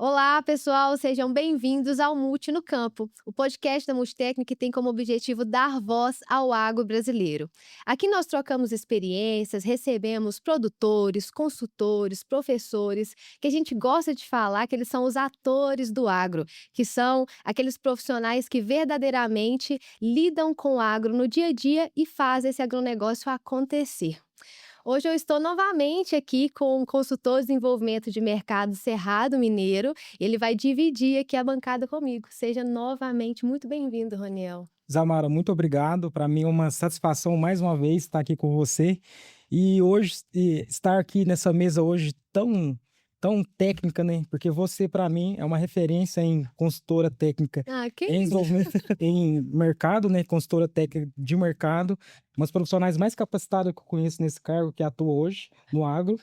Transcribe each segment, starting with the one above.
Olá, pessoal, sejam bem-vindos ao Multi no Campo, o podcast da Multitécnica que tem como objetivo dar voz ao agro brasileiro. Aqui nós trocamos experiências, recebemos produtores, consultores, professores, que a gente gosta de falar que eles são os atores do agro, que são aqueles profissionais que verdadeiramente lidam com o agro no dia a dia e fazem esse agronegócio acontecer. Hoje eu estou novamente aqui com o consultor de desenvolvimento de mercado Cerrado Mineiro. Ele vai dividir aqui a bancada comigo. Seja novamente muito bem-vindo, Roniel. Zamara, muito obrigado. Para mim é uma satisfação mais uma vez estar aqui com você e hoje estar aqui nessa mesa hoje tão técnica, né? Porque você para mim é uma referência em consultora técnica Ah, que em isso? desenvolvimento em mercado, né? Consultora técnica de mercado, uma das profissionais mais capacitadas que eu conheço nesse cargo que atua hoje no agro.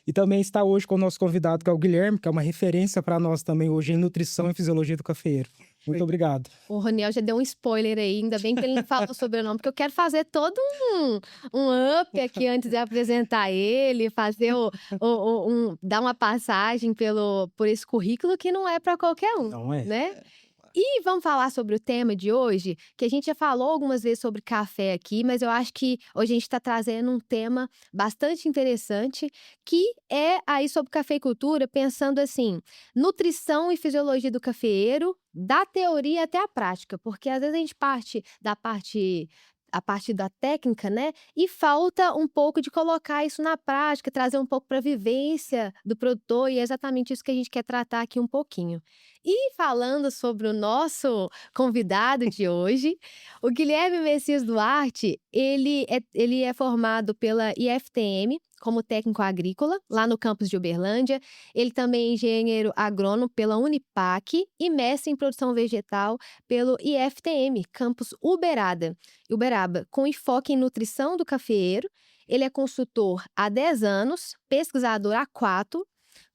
E também está hoje com o nosso convidado, que é o Guilherme, que é uma referência para nós também hoje em nutrição e fisiologia do cafeeiro. Muito obrigado. O Roniel já deu um spoiler aí, ainda bem que ele não falou o sobrenome, porque eu quero fazer todo um up aqui antes de apresentar ele, fazer dar uma passagem por esse currículo que não é para qualquer um, Não é? né? E vamos falar sobre o tema de hoje, que a gente já falou algumas vezes sobre café aqui, mas eu acho que hoje a gente está trazendo um tema bastante interessante, que é aí sobre cafeicultura, pensando assim, nutrição e fisiologia do cafeeiro, da teoria até a prática, porque às vezes a gente parte a parte da técnica, né? E falta um pouco de colocar isso na prática, trazer um pouco para a vivência do produtor, e é exatamente isso que a gente quer tratar aqui um pouquinho. E falando sobre o nosso convidado de hoje, o Guilherme Messias Duarte, ele é formado pela IFTM como técnico agrícola, lá no campus de Uberlândia. Ele também é engenheiro agrônomo pela Unipac e mestre em produção vegetal pelo IFTM, campus Uberaba, com enfoque em nutrição do cafeeiro. Ele é consultor há 10 anos, pesquisador há 4,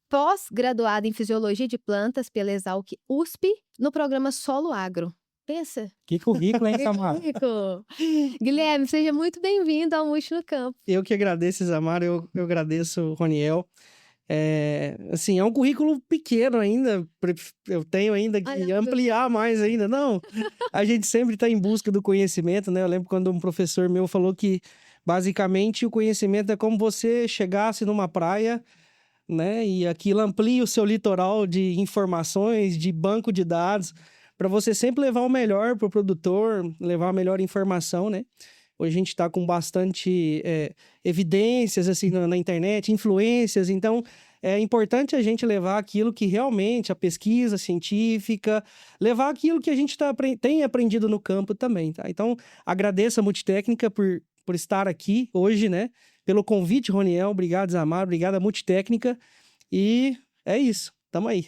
pós-graduado em Fisiologia de Plantas pela Exalc USP, no programa Solo Agro. Pensa, Que currículo, hein, que Samara? rico! Guilherme, seja muito bem-vindo ao Multi no Campo. Eu que agradeço, Isamar, eu agradeço, Roniel. Assim, é um currículo pequeno ainda, eu tenho ainda Olha, que ampliar mais ainda. Não, a gente sempre está em busca do conhecimento, né? Eu lembro quando um professor meu falou que, basicamente, o conhecimento é como você chegasse numa praia, né? E aquilo amplia o seu litoral de informações, de banco de dados, para você sempre levar o melhor para o produtor, levar a melhor informação, né? Hoje a gente está com bastante evidências assim na internet, influências, então é importante a gente levar aquilo que realmente, a pesquisa científica, levar aquilo que a gente tem aprendido no campo também, tá? Então, agradeço a Multitécnica por estar aqui hoje, né? Pelo convite, Roniel, obrigado, Zamar, obrigado a Multitécnica, e é isso. Tamo aí.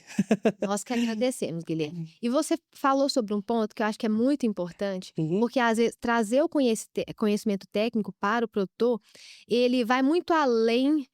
nós que agradecemos, Guilherme. E você falou sobre um ponto que eu acho que é muito importante, Uhum. porque às vezes trazer o conhecimento técnico para o produtor, ele vai muito além,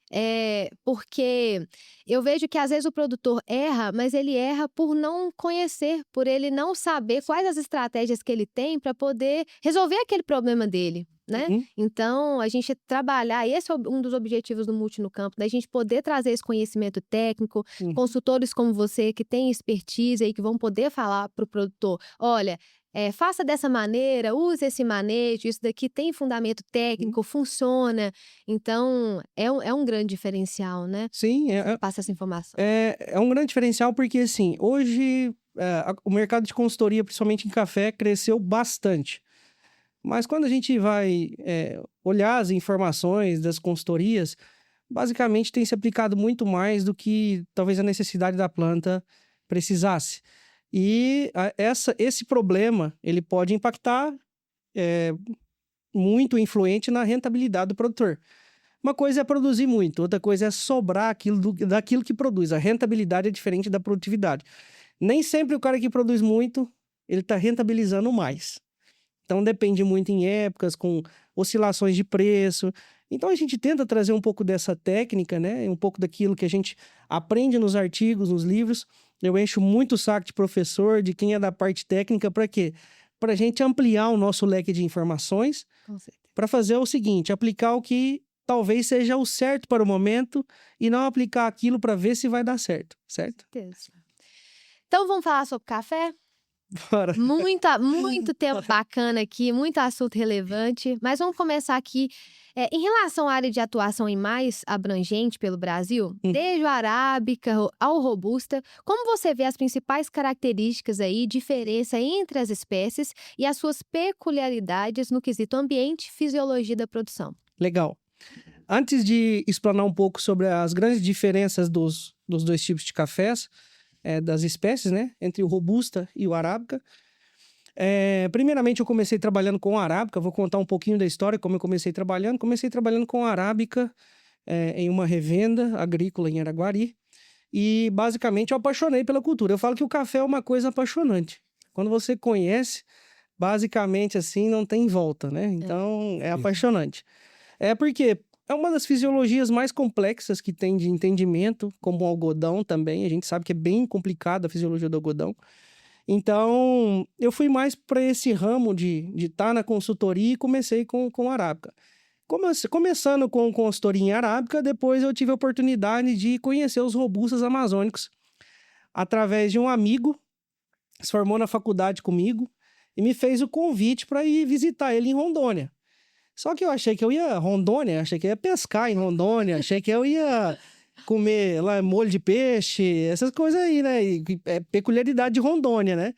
porque eu vejo que às vezes o produtor erra, mas ele erra por não conhecer, por ele não saber quais as estratégias que ele tem para poder resolver aquele problema dele, né? Uhum. Então, a gente trabalhar, esse é um dos objetivos do Multi no Campo, da gente poder trazer esse conhecimento técnico, Uhum. consultores como você que têm expertise e que vão poder falar para o produtor, olha, faça dessa maneira, use esse manejo, isso daqui tem fundamento técnico, funciona. Então, é um grande diferencial, né? Sim, Passa essa informação. é um grande diferencial porque, assim, hoje o mercado de consultoria, principalmente em café, cresceu bastante. Mas quando a gente vai olhar as informações das consultorias, basicamente tem se aplicado muito mais do que talvez a necessidade da planta precisasse. E esse problema, ele pode impactar muito influente na rentabilidade do produtor. Uma coisa é produzir muito, outra coisa é sobrar daquilo que produz. A rentabilidade é diferente da produtividade. Nem sempre o cara que produz muito, ele está rentabilizando mais. Então depende muito em épocas, com oscilações de preço. Então a gente tenta trazer um pouco dessa técnica, né? Um pouco daquilo que a gente aprende nos artigos, nos livros. Eu encho muito o saco de professor, de quem é da parte técnica, para quê? Para a gente ampliar o nosso leque de informações, Com certeza. para fazer o seguinte, aplicar o que talvez seja o certo para o momento e não aplicar aquilo para ver se vai dar certo, certo? Certeza. Então vamos falar sobre café? Bora. Muito tempo bacana aqui, muito assunto relevante, mas vamos começar aqui. Em relação à área de atuação e mais abrangente pelo Brasil, desde o arábica ao robusta, como você vê as principais características aí, diferença entre as espécies e as suas peculiaridades no quesito ambiente e fisiologia da produção? Legal. Antes de explanar um pouco sobre as grandes diferenças dos dois tipos de cafés, das espécies, né? Entre o robusta e o arábica. Primeiramente, eu comecei trabalhando com a arábica. Vou contar um pouquinho da história, como eu comecei trabalhando. Comecei trabalhando com a arábica em uma revenda agrícola em Araguari. E, basicamente, eu apaixonei pela cultura. Eu falo que o café é uma coisa apaixonante. Quando você conhece, basicamente, assim, não tem volta, né? Então, é apaixonante. Porque é uma das fisiologias mais complexas que tem de entendimento, como o algodão também. A gente sabe que é bem complicada a fisiologia do algodão. Então, eu fui mais para esse ramo de estar na consultoria e comecei com a arábica. Começando com consultoria em arábica, depois eu tive a oportunidade de conhecer os robustas amazônicos através de um amigo que se formou na faculdade comigo e me fez o convite para ir visitar ele em Rondônia. Só que eu achei que eu ia Rondônia, achei que eu ia pescar em Rondônia, achei que eu ia comer lá molho de peixe, essas coisas aí, né? É peculiaridade de Rondônia, né?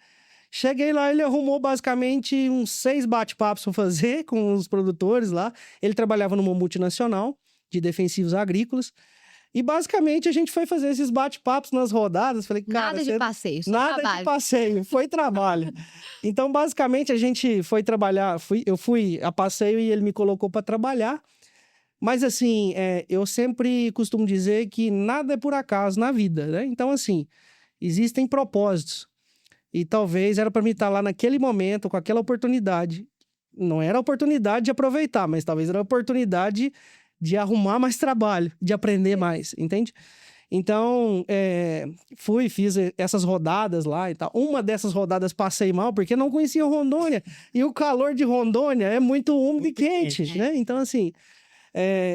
Cheguei lá, ele arrumou basicamente uns 6 bate-papos para fazer com os produtores lá. Ele trabalhava numa multinacional de defensivos agrícolas. E basicamente a gente foi fazer esses bate-papos nas rodadas. Falei, cara, Nada de passeio, só nada trabalho. de passeio, foi trabalho. Então, basicamente, a gente foi trabalhar. Eu fui a passeio e ele me colocou para trabalhar. Mas, assim, eu sempre costumo dizer que nada é por acaso na vida, né? Então, assim, existem propósitos. E talvez era para mim estar lá naquele momento, com aquela oportunidade. Não era a oportunidade de aproveitar, mas talvez era a oportunidade de arrumar mais trabalho, de aprender mais, entende? Então, fiz essas rodadas lá e tal. Uma dessas rodadas passei mal, porque não conhecia Rondônia. E o calor de Rondônia é muito úmido e quente, né? Então, assim...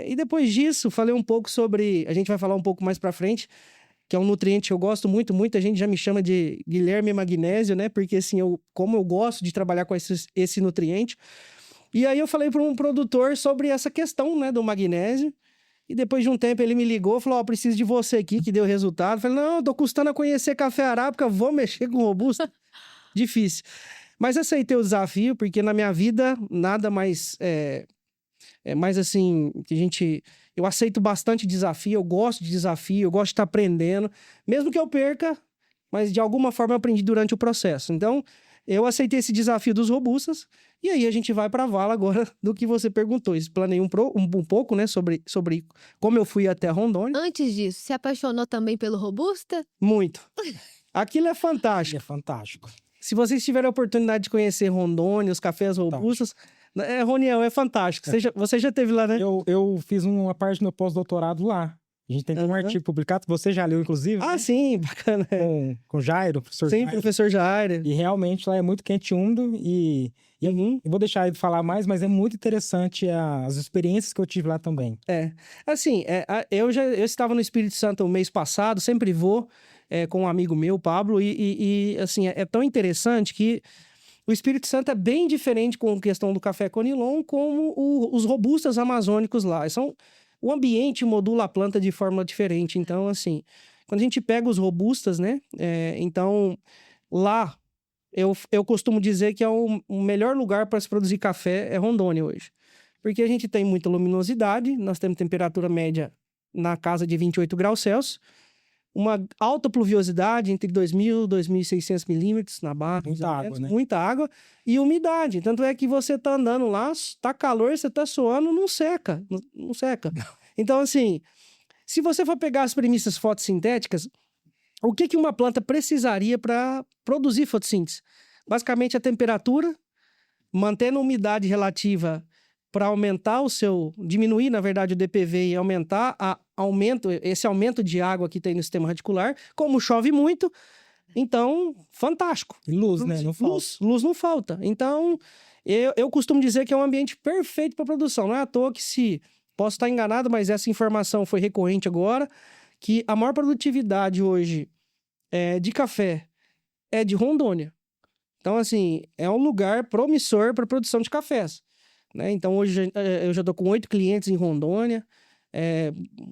e depois disso, falei um pouco sobre... A gente vai falar um pouco mais pra frente, que é um nutriente que eu gosto muito. Muita gente já me chama de Guilherme Magnésio, né? Porque, assim, como eu gosto de trabalhar com esse nutriente. E aí eu falei para um produtor sobre essa questão, né, do magnésio. E depois de um tempo ele me ligou, falou, preciso de você aqui, que deu resultado. Eu falei, não, tô custando a conhecer café arábica, vou mexer com robusta. Difícil. Mas aceitei o desafio, porque na minha vida, nada mais... mais assim, eu aceito bastante desafio, eu gosto de desafio, eu gosto de estar aprendendo. Mesmo que eu perca, mas de alguma forma eu aprendi durante o processo. Então, eu aceitei esse desafio dos robustas. E aí a gente vai para a vala agora do que você perguntou. Explanei um pouco, né, sobre como eu fui até Rondônia. Antes disso, se apaixonou também pelo robusta? Muito. Aquilo é fantástico. É fantástico. Se vocês tiverem a oportunidade de conhecer Rondônia, os cafés robustas, Roniel, é fantástico. Você já esteve lá, né? Eu fiz uma parte do meu pós-doutorado lá. A gente tem um artigo publicado, que você já leu, inclusive. Ah, né? sim, bacana. Com Jairo, professor Sim, Jairo. professor Jairo. E realmente lá é muito quente e úmido. E eu vou deixar ele falar mais, mas é muito interessante as experiências que eu tive lá também. Assim, eu estava no Espírito Santo o mês passado, sempre vou com um amigo meu, Pablo, e assim, é tão interessante que o Espírito Santo é bem diferente com a questão do café conilon, como os robustas amazônicos lá. O ambiente modula a planta de forma diferente. Então, assim, quando a gente pega os robustas, né? Então, lá, eu costumo dizer que é o melhor lugar para se produzir café é Rondônia hoje. Porque a gente tem muita luminosidade, nós temos temperatura média na casa de 28 graus Celsius, uma alta pluviosidade entre 2.000 e 2.600 milímetros na barra. Muita água, né? Muita água e umidade. Tanto é que você tá andando lá, tá calor, você tá suando, não seca. Não seca. Então, assim, se você for pegar as premissas fotossintéticas, o que uma planta precisaria para produzir fotossíntese? Basicamente, a temperatura, mantendo a umidade relativa para aumentar diminuir, na verdade, o DPV e aumentar esse aumento de água que tem no sistema radicular. Como chove muito, então, fantástico. E luz, né? Não falta. Luz não falta. Então, eu costumo dizer que é um ambiente perfeito para produção. Não é à toa que posso estar enganado, mas essa informação foi recorrente agora, que a maior produtividade hoje de café é de Rondônia. Então, assim, é um lugar promissor para produção de cafés, né? Então, hoje eu já estou com 8 clientes em Rondônia,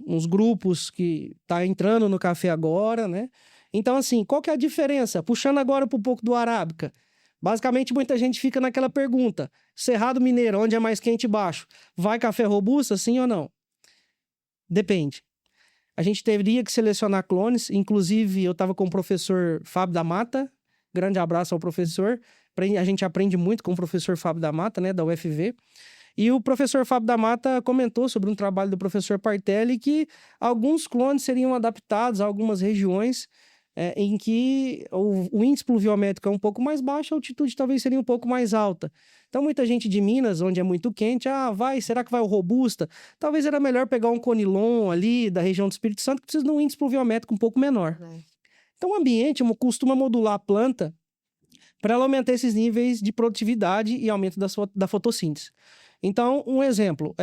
uns grupos que tá entrando no café agora, né? Então, assim, qual que é a diferença? Puxando agora para um pouco do Arábica. Basicamente, muita gente fica naquela pergunta: Cerrado Mineiro, onde é mais quente e baixo, vai café robusta, sim ou não? Depende. A gente teria que selecionar clones. Inclusive, eu estava com o professor Fábio da Mata. Grande abraço ao professor. A gente aprende muito com o professor Fábio da Mata, né, da UFV. E o professor Fábio da Mata comentou sobre um trabalho do professor Partelli que alguns clones seriam adaptados a algumas regiões em que o índice pluviométrico é um pouco mais baixo, a altitude talvez seria um pouco mais alta. Então, muita gente de Minas, onde é muito quente, será que vai o Robusta? Talvez era melhor pegar um Conilon ali, da região do Espírito Santo, que precisa de um índice pluviométrico um pouco menor. Então, o ambiente costuma modular a planta para ela aumentar esses níveis de produtividade e aumento da fotossíntese. Então, um exemplo,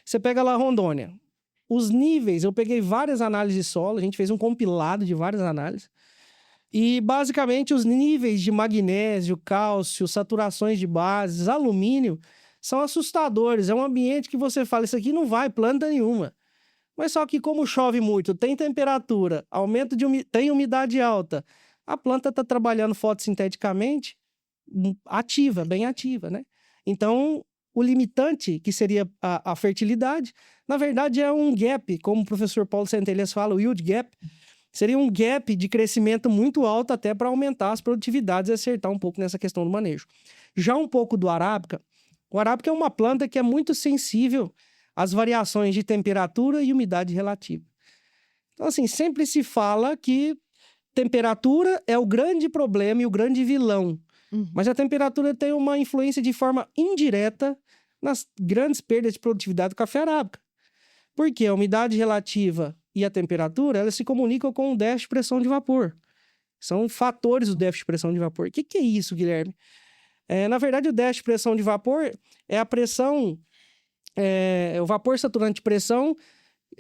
você pega lá Rondônia. Os níveis, eu peguei várias análises de solo, a gente fez um compilado de várias análises. E, basicamente, os níveis de magnésio, cálcio, saturações de bases, alumínio, são assustadores. É um ambiente que você fala, isso aqui não vai planta nenhuma. Mas só que como chove muito, tem temperatura, tem umidade alta, a planta está trabalhando fotossinteticamente ativa, bem ativa, né? Então, o limitante, que seria a fertilidade, na verdade é um gap, como o professor Paulo Centelhas fala, o yield gap, seria um gap de crescimento muito alto até para aumentar as produtividades e acertar um pouco nessa questão do manejo. Já um pouco do Arábica, o Arábica é uma planta que é muito sensível às variações de temperatura e umidade relativa. Então, assim, sempre se fala que temperatura é o grande problema e o grande vilão. Mas a temperatura tem uma influência de forma indireta nas grandes perdas de produtividade do café arábica. Porque a umidade relativa e a temperatura, elas se comunicam com o déficit de pressão de vapor. São fatores do déficit de pressão de vapor. O que é isso, Guilherme? Na verdade, o déficit de pressão de vapor é a pressão, o vapor saturante de pressão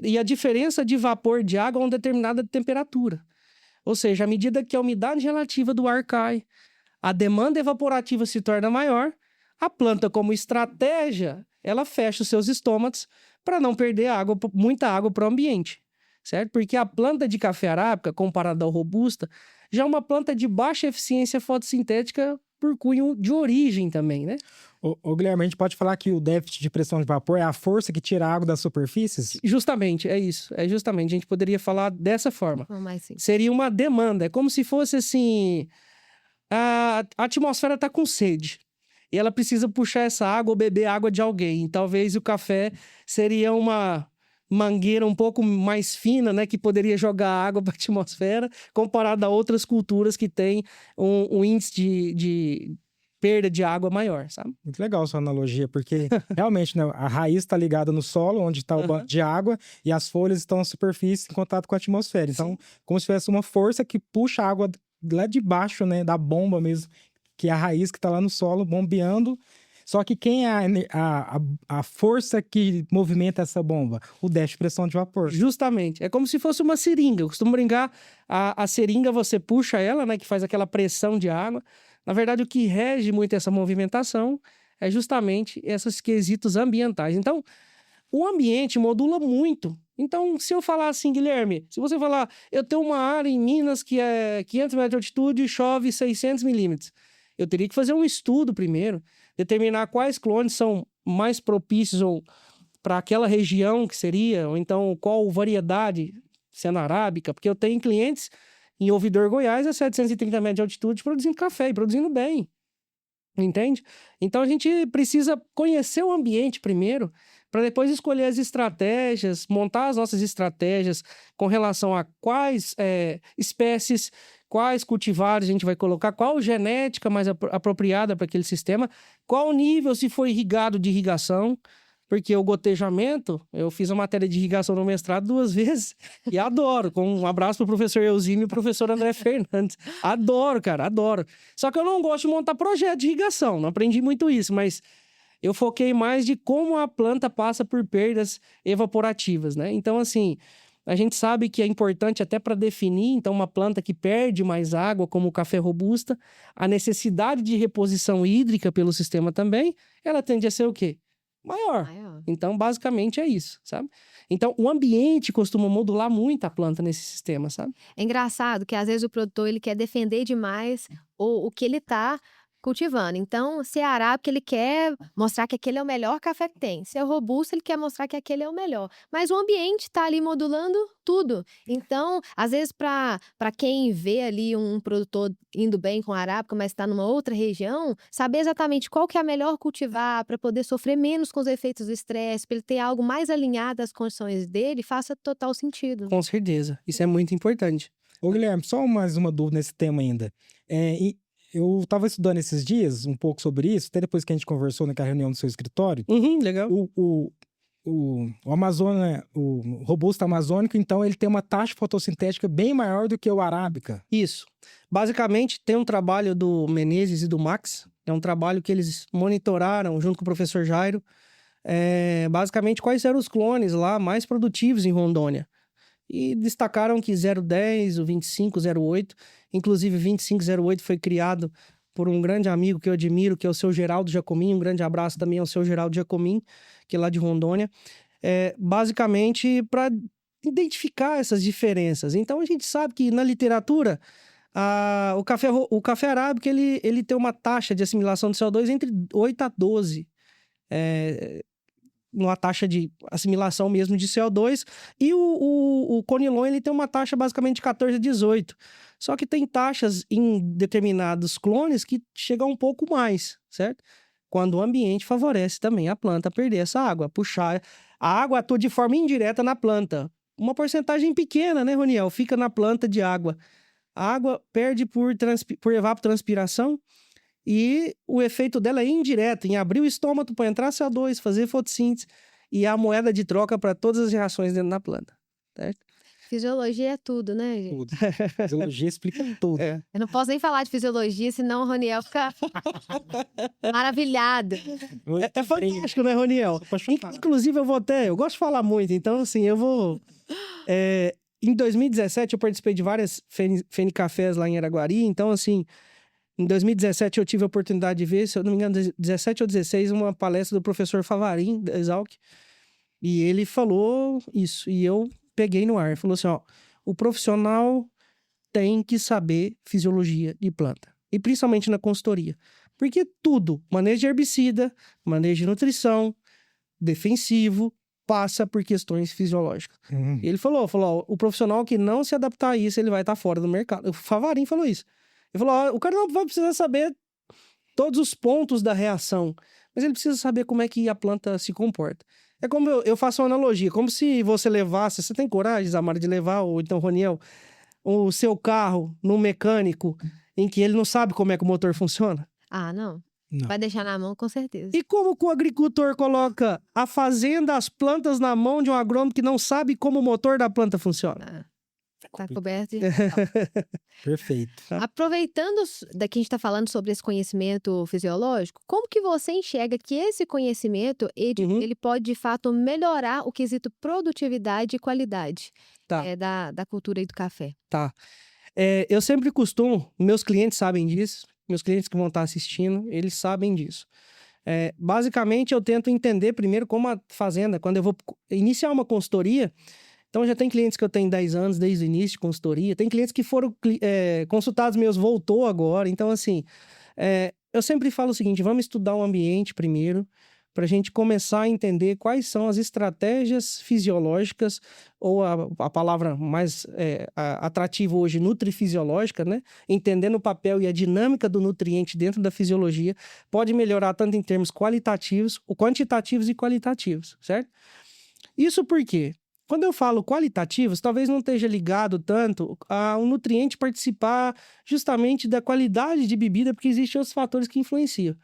e a diferença de vapor de água a uma determinada temperatura. Ou seja, à medida que a umidade relativa do ar cai, a demanda evaporativa se torna maior, a planta, como estratégia, ela fecha os seus estômatos para não perder muita água para o ambiente, certo? Porque a planta de café arábica, comparada ao robusta, já é uma planta de baixa eficiência fotossintética por cunho de origem também, né? Ô, Guilherme, a gente pode falar que o déficit de pressão de vapor é a força que tira a água das superfícies? Justamente, é isso. Justamente, a gente poderia falar dessa forma. Mas, seria uma demanda, é como se fosse assim... A atmosfera está com sede e ela precisa puxar essa água ou beber água de alguém. E talvez o café seria uma mangueira um pouco mais fina, né, que poderia jogar água para a atmosfera, comparado a outras culturas que têm um índice de perda de água maior, sabe? Muito legal a sua analogia, porque realmente, né, a raiz está ligada no solo, onde está o banco de água, e as folhas estão na superfície em contato com a atmosfera. Então, como se tivesse uma força que puxa a água lá de baixo, né, da bomba mesmo, que é a raiz que está lá no solo, bombeando. Só que quem é a força que movimenta essa bomba? O déficit de pressão de vapor. Justamente. É como se fosse uma seringa. Eu costumo brincar, a seringa você puxa ela, né, que faz aquela pressão de água. Na verdade, o que rege muito essa movimentação é justamente esses quesitos ambientais. Então, o ambiente modula muito. Então, se eu falar assim, Guilherme, se você falar, eu tenho uma área em Minas que é 500 metros de altitude e chove 600 milímetros. Eu teria que fazer um estudo primeiro, determinar quais clones são mais propícios para aquela região que seria, ou então qual variedade, sendo arábica, porque eu tenho clientes em Ouvidor, Goiás, a 730 metros de altitude, produzindo café e produzindo bem. Entende? Então, a gente precisa conhecer o ambiente primeiro, para depois escolher as estratégias, montar as nossas estratégias com relação a quais espécies, quais cultivares a gente vai colocar, qual genética mais apropriada para aquele sistema, qual nível, se for irrigado, de irrigação, porque o gotejamento, eu fiz a matéria de irrigação no mestrado 2 vezes e adoro, com um abraço para o professor Eusímio e o professor André Fernandes. Adoro, cara, adoro. Só que eu não gosto de montar projeto de irrigação, não aprendi muito isso, mas eu foquei mais de como a planta passa por perdas evaporativas, né? Então, assim, A gente sabe que é importante até para definir, então, uma planta que perde mais água, como o café robusta, a necessidade de reposição hídrica pelo sistema também, ela tende a ser o quê? Maior. Maior. Então, basicamente é isso, sabe? Então, o ambiente costuma modular muito a planta nesse sistema, sabe? É engraçado que às vezes o produtor ele quer defender demais o que ele tá cultivando. Então, se é arábica, ele quer mostrar que aquele é o melhor café que tem. Se é robusto, ele quer mostrar que aquele é o melhor. Mas o ambiente está ali modulando tudo. Então, às vezes, para quem vê ali um produtor indo bem com a arábica, mas está numa outra região, saber exatamente qual que é a melhor cultivar para poder sofrer menos com os efeitos do estresse, para ele ter algo mais alinhado às condições dele, faça total sentido. Com certeza. Isso é muito importante. Ô, Guilherme, só mais uma dúvida nesse tema ainda. Eu estava estudando esses dias um pouco sobre isso, até depois que a gente conversou naquela reunião do seu escritório. Uhum, legal. O Amazônia, o robusto amazônico, então, ele tem uma taxa fotossintética bem maior do que o arábica. Isso. Basicamente, tem um trabalho do Menezes e do Max. É um trabalho que eles monitoraram junto com o professor Jairo. Basicamente, quais eram os clones lá mais produtivos em Rondônia. E destacaram que 010, o 2508, inclusive o 2508 foi criado por um grande amigo que eu admiro, que é o seu Geraldo Jacomin. Um grande abraço também ao seu Geraldo Jacomin, que é lá de Rondônia. Basicamente para identificar essas diferenças. Então a gente sabe que na literatura o café arábica ele tem uma taxa de assimilação de CO2 entre 8 a 12. Numa taxa de assimilação mesmo de CO2, e o Conilon ele tem uma taxa basicamente de 14 a 18. Só que tem taxas em determinados clones que chegam um pouco mais, certo? Quando o ambiente favorece também a planta a perder essa água, puxar. A água atua de forma indireta na planta. Uma porcentagem pequena, né, Roniel? Fica na planta de água. A água perde por evapotranspiração, e o efeito dela é indireto, em abrir o estômago para entrar CO2, fazer fotossíntese, e a moeda de troca para todas as reações dentro da planta, certo? Fisiologia é tudo, né, gente? Tudo. Fisiologia explica tudo. Eu não posso nem falar de fisiologia, senão o Roniel fica maravilhado. É fantástico, né, Roniel? Inclusive, eu gosto de falar muito, então, assim, eu vou... Em 2017, eu participei de várias Fenicafés lá em Araguari, então, assim... Em 2017, eu tive a oportunidade de ver, se eu não me engano, 17 ou 16, uma palestra do professor Favarin, da Exalc. E ele falou isso, e eu peguei no ar. Falou assim, ó, o profissional tem que saber fisiologia de planta. E principalmente na consultoria. Porque tudo, manejo de herbicida, manejo de nutrição, defensivo, passa por questões fisiológicas. E ele falou, ó, o profissional que não se adaptar a isso, ele vai estar fora do mercado. O Favarin falou isso. Ele falou, ó, o cara não vai precisar saber todos os pontos da reação, mas ele precisa saber como é que a planta se comporta. É como eu faço uma analogia, como se você levasse, você tem coragem, Zamara, de levar, ou então, Roniel, o seu carro num mecânico em que ele não sabe como é que o motor funciona? Ah, não. Não. Vai deixar na mão, com certeza. E como que o agricultor coloca a fazenda, as plantas na mão de um agrônomo que não sabe como o motor da planta funciona? Tá coberto de... Perfeito. Aproveitando daqui a gente está falando sobre esse conhecimento fisiológico, como que você enxerga que esse conhecimento ele pode, de fato, melhorar o quesito produtividade e qualidade da cultura e do café? Tá. Eu sempre costumo, meus clientes sabem disso, meus clientes que vão estar assistindo, eles sabem disso. Basicamente, eu tento entender primeiro como a fazenda, quando eu vou iniciar uma consultoria. Então, já tem clientes que eu tenho 10 anos desde o início de consultoria. Tem clientes que foram consultados meus, voltou agora. Então, assim, eu sempre falo o seguinte, vamos estudar o ambiente primeiro, para a gente começar a entender quais são as estratégias fisiológicas, ou a palavra mais atrativa hoje, nutrifisiológica, né? Entendendo o papel e a dinâmica do nutriente dentro da fisiologia, pode melhorar tanto em termos qualitativos, quantitativos e qualitativos, certo? Isso por quê? Quando eu falo qualitativos, talvez não esteja ligado tanto a um nutriente participar justamente da qualidade de bebida, porque existem outros fatores que influenciam.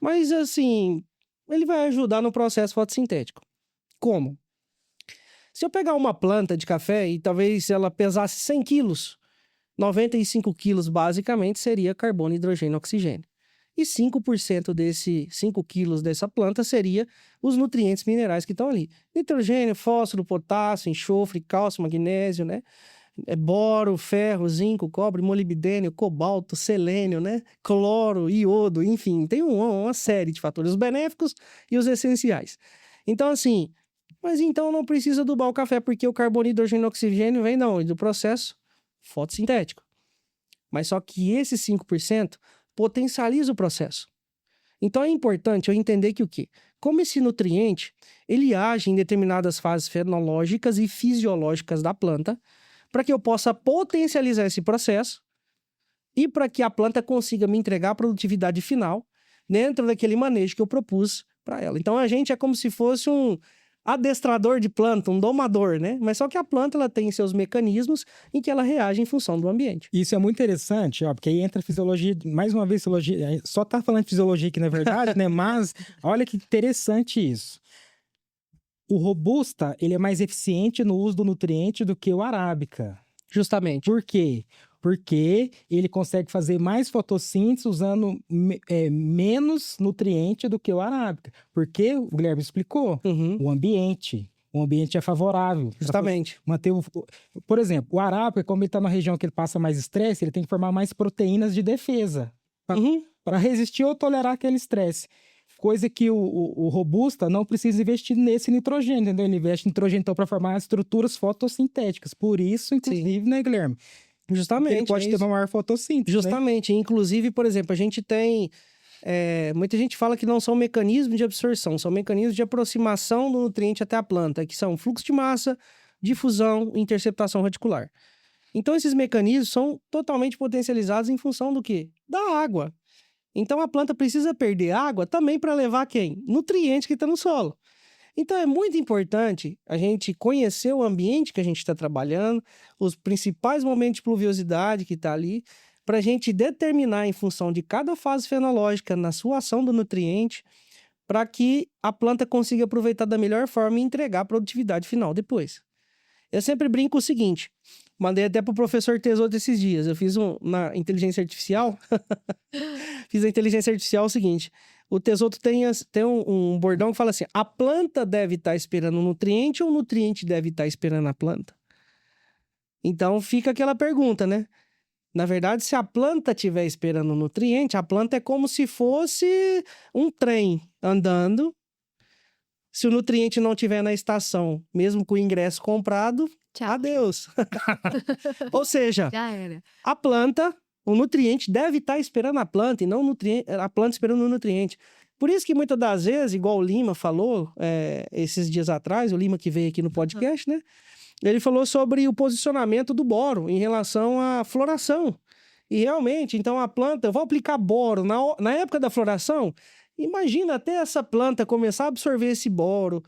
Mas, assim, ele vai ajudar no processo fotossintético. Como? Se eu pegar uma planta de café e talvez ela pesasse 100 quilos, 95 quilos basicamente seria carbono, hidrogênio e oxigênio. e 5% 5 quilos dessa planta seria os nutrientes minerais que estão ali. Nitrogênio, fósforo, potássio, enxofre, cálcio, magnésio, né? Boro, ferro, zinco, cobre, molibdênio, cobalto, selênio, né? Cloro, iodo, enfim, tem uma série de fatores, os benéficos e os essenciais. Então, assim, mas então não precisa adubar o café, porque o carbono, hidrogênio e oxigênio vem da onde? Do processo fotossintético. Mas só que esse 5% potencializa o processo. Então é importante eu entender que o quê? Como esse nutriente, ele age em determinadas fases fenológicas e fisiológicas da planta, para que eu possa potencializar esse processo e para que a planta consiga me entregar a produtividade final dentro daquele manejo que eu propus para ela. Então a gente é como se fosse um adestrador de planta, um domador, né? Mas só que a planta ela tem seus mecanismos em que ela reage em função do ambiente. Isso é muito interessante, ó, porque aí entra a fisiologia, mais uma vez, fisiologia, só tá falando de fisiologia aqui, na verdade, né? Mas olha que interessante isso. O robusta, ele é mais eficiente no uso do nutriente do que o arábica. Justamente. Por quê? Porque ele consegue fazer mais fotossíntese usando menos nutriente do que o arábica. Porque o Guilherme explicou, o ambiente. O ambiente é favorável. Justamente. Manter por exemplo, o arábica, como ele está na região que ele passa mais estresse, ele tem que formar mais proteínas de defesa para resistir ou tolerar aquele estresse. Coisa que o robusta não precisa investir nesse nitrogênio, entendeu? Ele investe nitrogênio então para formar estruturas fotossintéticas. Por isso, inclusive, né, Guilherme? Justamente. Ele pode ter uma maior fotossíntese. Justamente. Né? Inclusive, por exemplo, a gente tem... muita gente fala que não são mecanismos de absorção, são mecanismos de aproximação do nutriente até a planta, que são fluxo de massa, difusão e interceptação radicular. Então, esses mecanismos são totalmente potencializados em função do quê? Da água. Então, a planta precisa perder água também para levar quem? Nutriente que está no solo. Então, é muito importante a gente conhecer o ambiente que a gente está trabalhando, os principais momentos de pluviosidade que está ali, para a gente determinar em função de cada fase fenológica na sua ação do nutriente, para que a planta consiga aproveitar da melhor forma e entregar a produtividade final depois. Eu sempre brinco o seguinte, mandei até para o professor Tesouro esses dias, eu fiz na inteligência artificial, fiz a inteligência artificial o seguinte, o Tesouro tem um bordão que fala assim, a planta deve estar esperando o nutriente ou o nutriente deve estar esperando a planta? Então fica aquela pergunta, né? Na verdade, se a planta estiver esperando o nutriente, a planta é como se fosse um trem andando. Se o nutriente não estiver na estação, mesmo com o ingresso comprado, tchau. Adeus. Ou seja, já era. A planta, o nutriente deve estar esperando a planta e não a planta esperando o nutriente. Por isso que muitas das vezes, igual o Lima falou esses dias atrás, o Lima que veio aqui no podcast, né? Ele falou sobre o posicionamento do boro em relação à floração. E realmente, então a planta, eu vou aplicar boro na época da floração, imagina até essa planta começar a absorver esse boro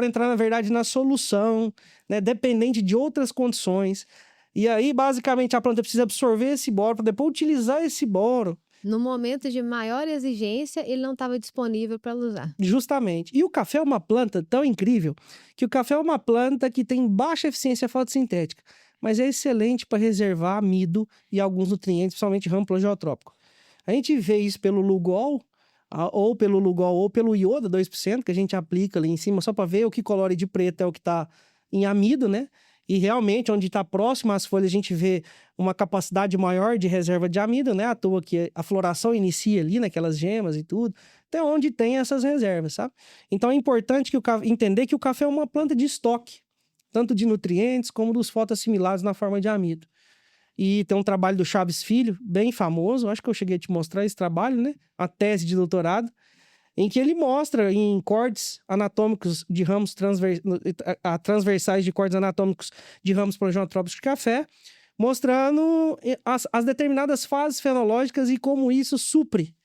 entrar, na verdade, na solução, né, dependente de outras condições. E aí, basicamente, a planta precisa absorver esse boro para depois utilizar esse boro. No momento de maior exigência, ele não estava disponível para usar. Justamente. E o café é uma planta tão incrível que o café é uma planta que tem baixa eficiência fotossintética, mas é excelente para reservar amido e alguns nutrientes, principalmente ramo plegiotrópico. A gente vê isso pelo Lugol, ou pelo iodo 2%, que a gente aplica ali em cima só para ver o que colore de preto é o que está em amido, né? E realmente, onde está próximo às folhas, a gente vê uma capacidade maior de reserva de amido, né? À toa que a floração inicia ali naquelas gemas e tudo. Até onde tem essas reservas, sabe? Então é importante entender que o café é uma planta de estoque, tanto de nutrientes como dos fotoassimilados na forma de amido. E tem um trabalho do Chaves Filho, bem famoso, acho que eu cheguei a te mostrar esse trabalho, né? A tese de doutorado, em que ele mostra em cortes anatômicos de ramos transversais de cortes anatômicos de ramos plegiotrópicos de café, mostrando as determinadas fases fenológicas e como isso supre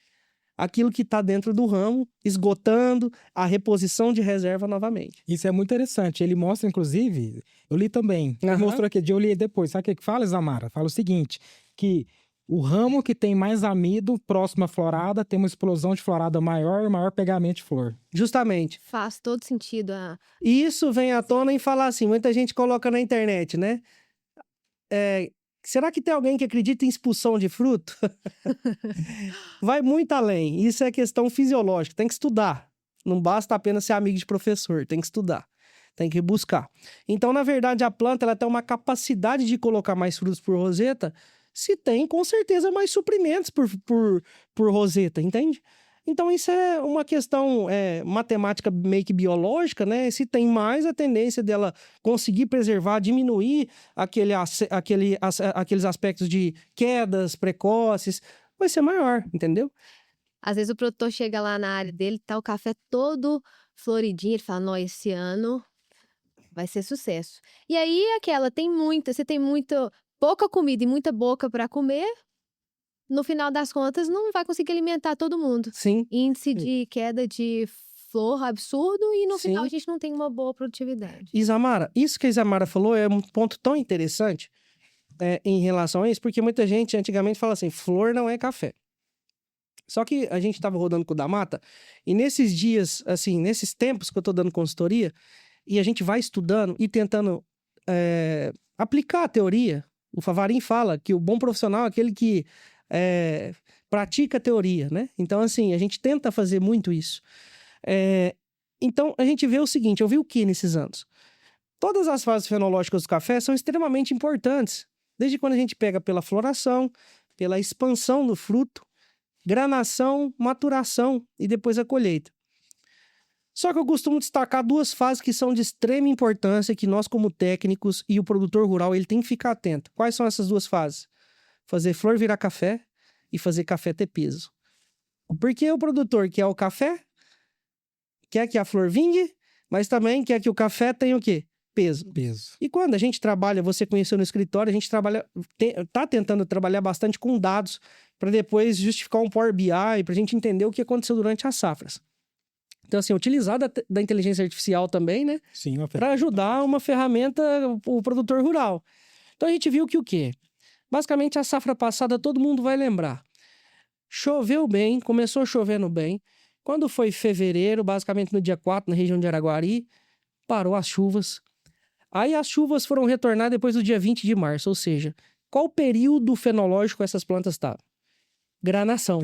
aquilo que está dentro do ramo, esgotando a reposição de reserva novamente. Isso é muito interessante. Ele mostra, inclusive, eu li também, ele mostrou aqui, eu li depois. Sabe o que fala, Isamara? Fala o seguinte, que o ramo que tem mais amido próximo à florada tem uma explosão de florada maior e maior pegamento de flor. Justamente. Faz todo sentido. Isso vem à tona em falar assim, muita gente coloca na internet, né? Será que tem alguém que acredita em expulsão de fruto? Vai muito além. Isso é questão fisiológica. Tem que estudar. Não basta apenas ser amigo de professor. Tem que estudar. Tem que buscar. Então, na verdade, a planta ela tem uma capacidade de colocar mais frutos por roseta se tem, com certeza, mais suprimentos por roseta, entende? Então, isso é uma questão matemática meio que biológica, né? Se tem mais, a tendência dela conseguir preservar, diminuir aqueles aspectos de quedas precoces, vai ser maior, entendeu? Às vezes o produtor chega lá na área dele, tá o café todo floridinho, ele fala, não, esse ano vai ser sucesso. E aí, você tem pouca comida e muita boca para comer, no final das contas, não vai conseguir alimentar todo mundo. Sim. Índice de queda de flor absurdo e no final Sim. a gente não tem uma boa produtividade. Isamara, isso que a Isamara falou é um ponto tão interessante em relação a isso, porque muita gente antigamente fala assim, flor não é café. Só que a gente estava rodando com o da Mata, e nesses dias, assim, nesses tempos que eu tô dando consultoria, e a gente vai estudando e tentando aplicar a teoria. O Favarin fala que o bom profissional é aquele que pratica a teoria, né? Então, assim, a gente tenta fazer muito isso. Então, a gente vê o seguinte, eu vi o que nesses anos? Todas as fases fenológicas do café são extremamente importantes. Desde quando a gente pega pela floração, pela expansão do fruto, granação, maturação e depois a colheita. Só que eu costumo destacar duas fases que são de extrema importância, que nós como técnicos e o produtor rural ele tem que ficar atento. Quais são essas duas fases? Fazer flor virar café e fazer café ter peso. Porque o produtor quer o café, quer que a flor vingue, mas também quer que o café tenha o quê? Peso. E quando a gente trabalha, você conheceu no escritório, a gente tá tentando trabalhar bastante com dados para depois justificar um Power BI, para a gente entender o que aconteceu durante as safras. Então, assim, utilizar da inteligência artificial também, né? Sim, para ajudar uma ferramenta o produtor rural. Então, a gente viu que o quê? Basicamente, a safra passada, todo mundo vai lembrar. Choveu bem, começou chovendo bem. Quando foi fevereiro, basicamente no dia 4, na região de Araguari, parou as chuvas. Aí as chuvas foram retornar depois do dia 20 de março, ou seja, qual período fenológico essas plantas estavam? Granação.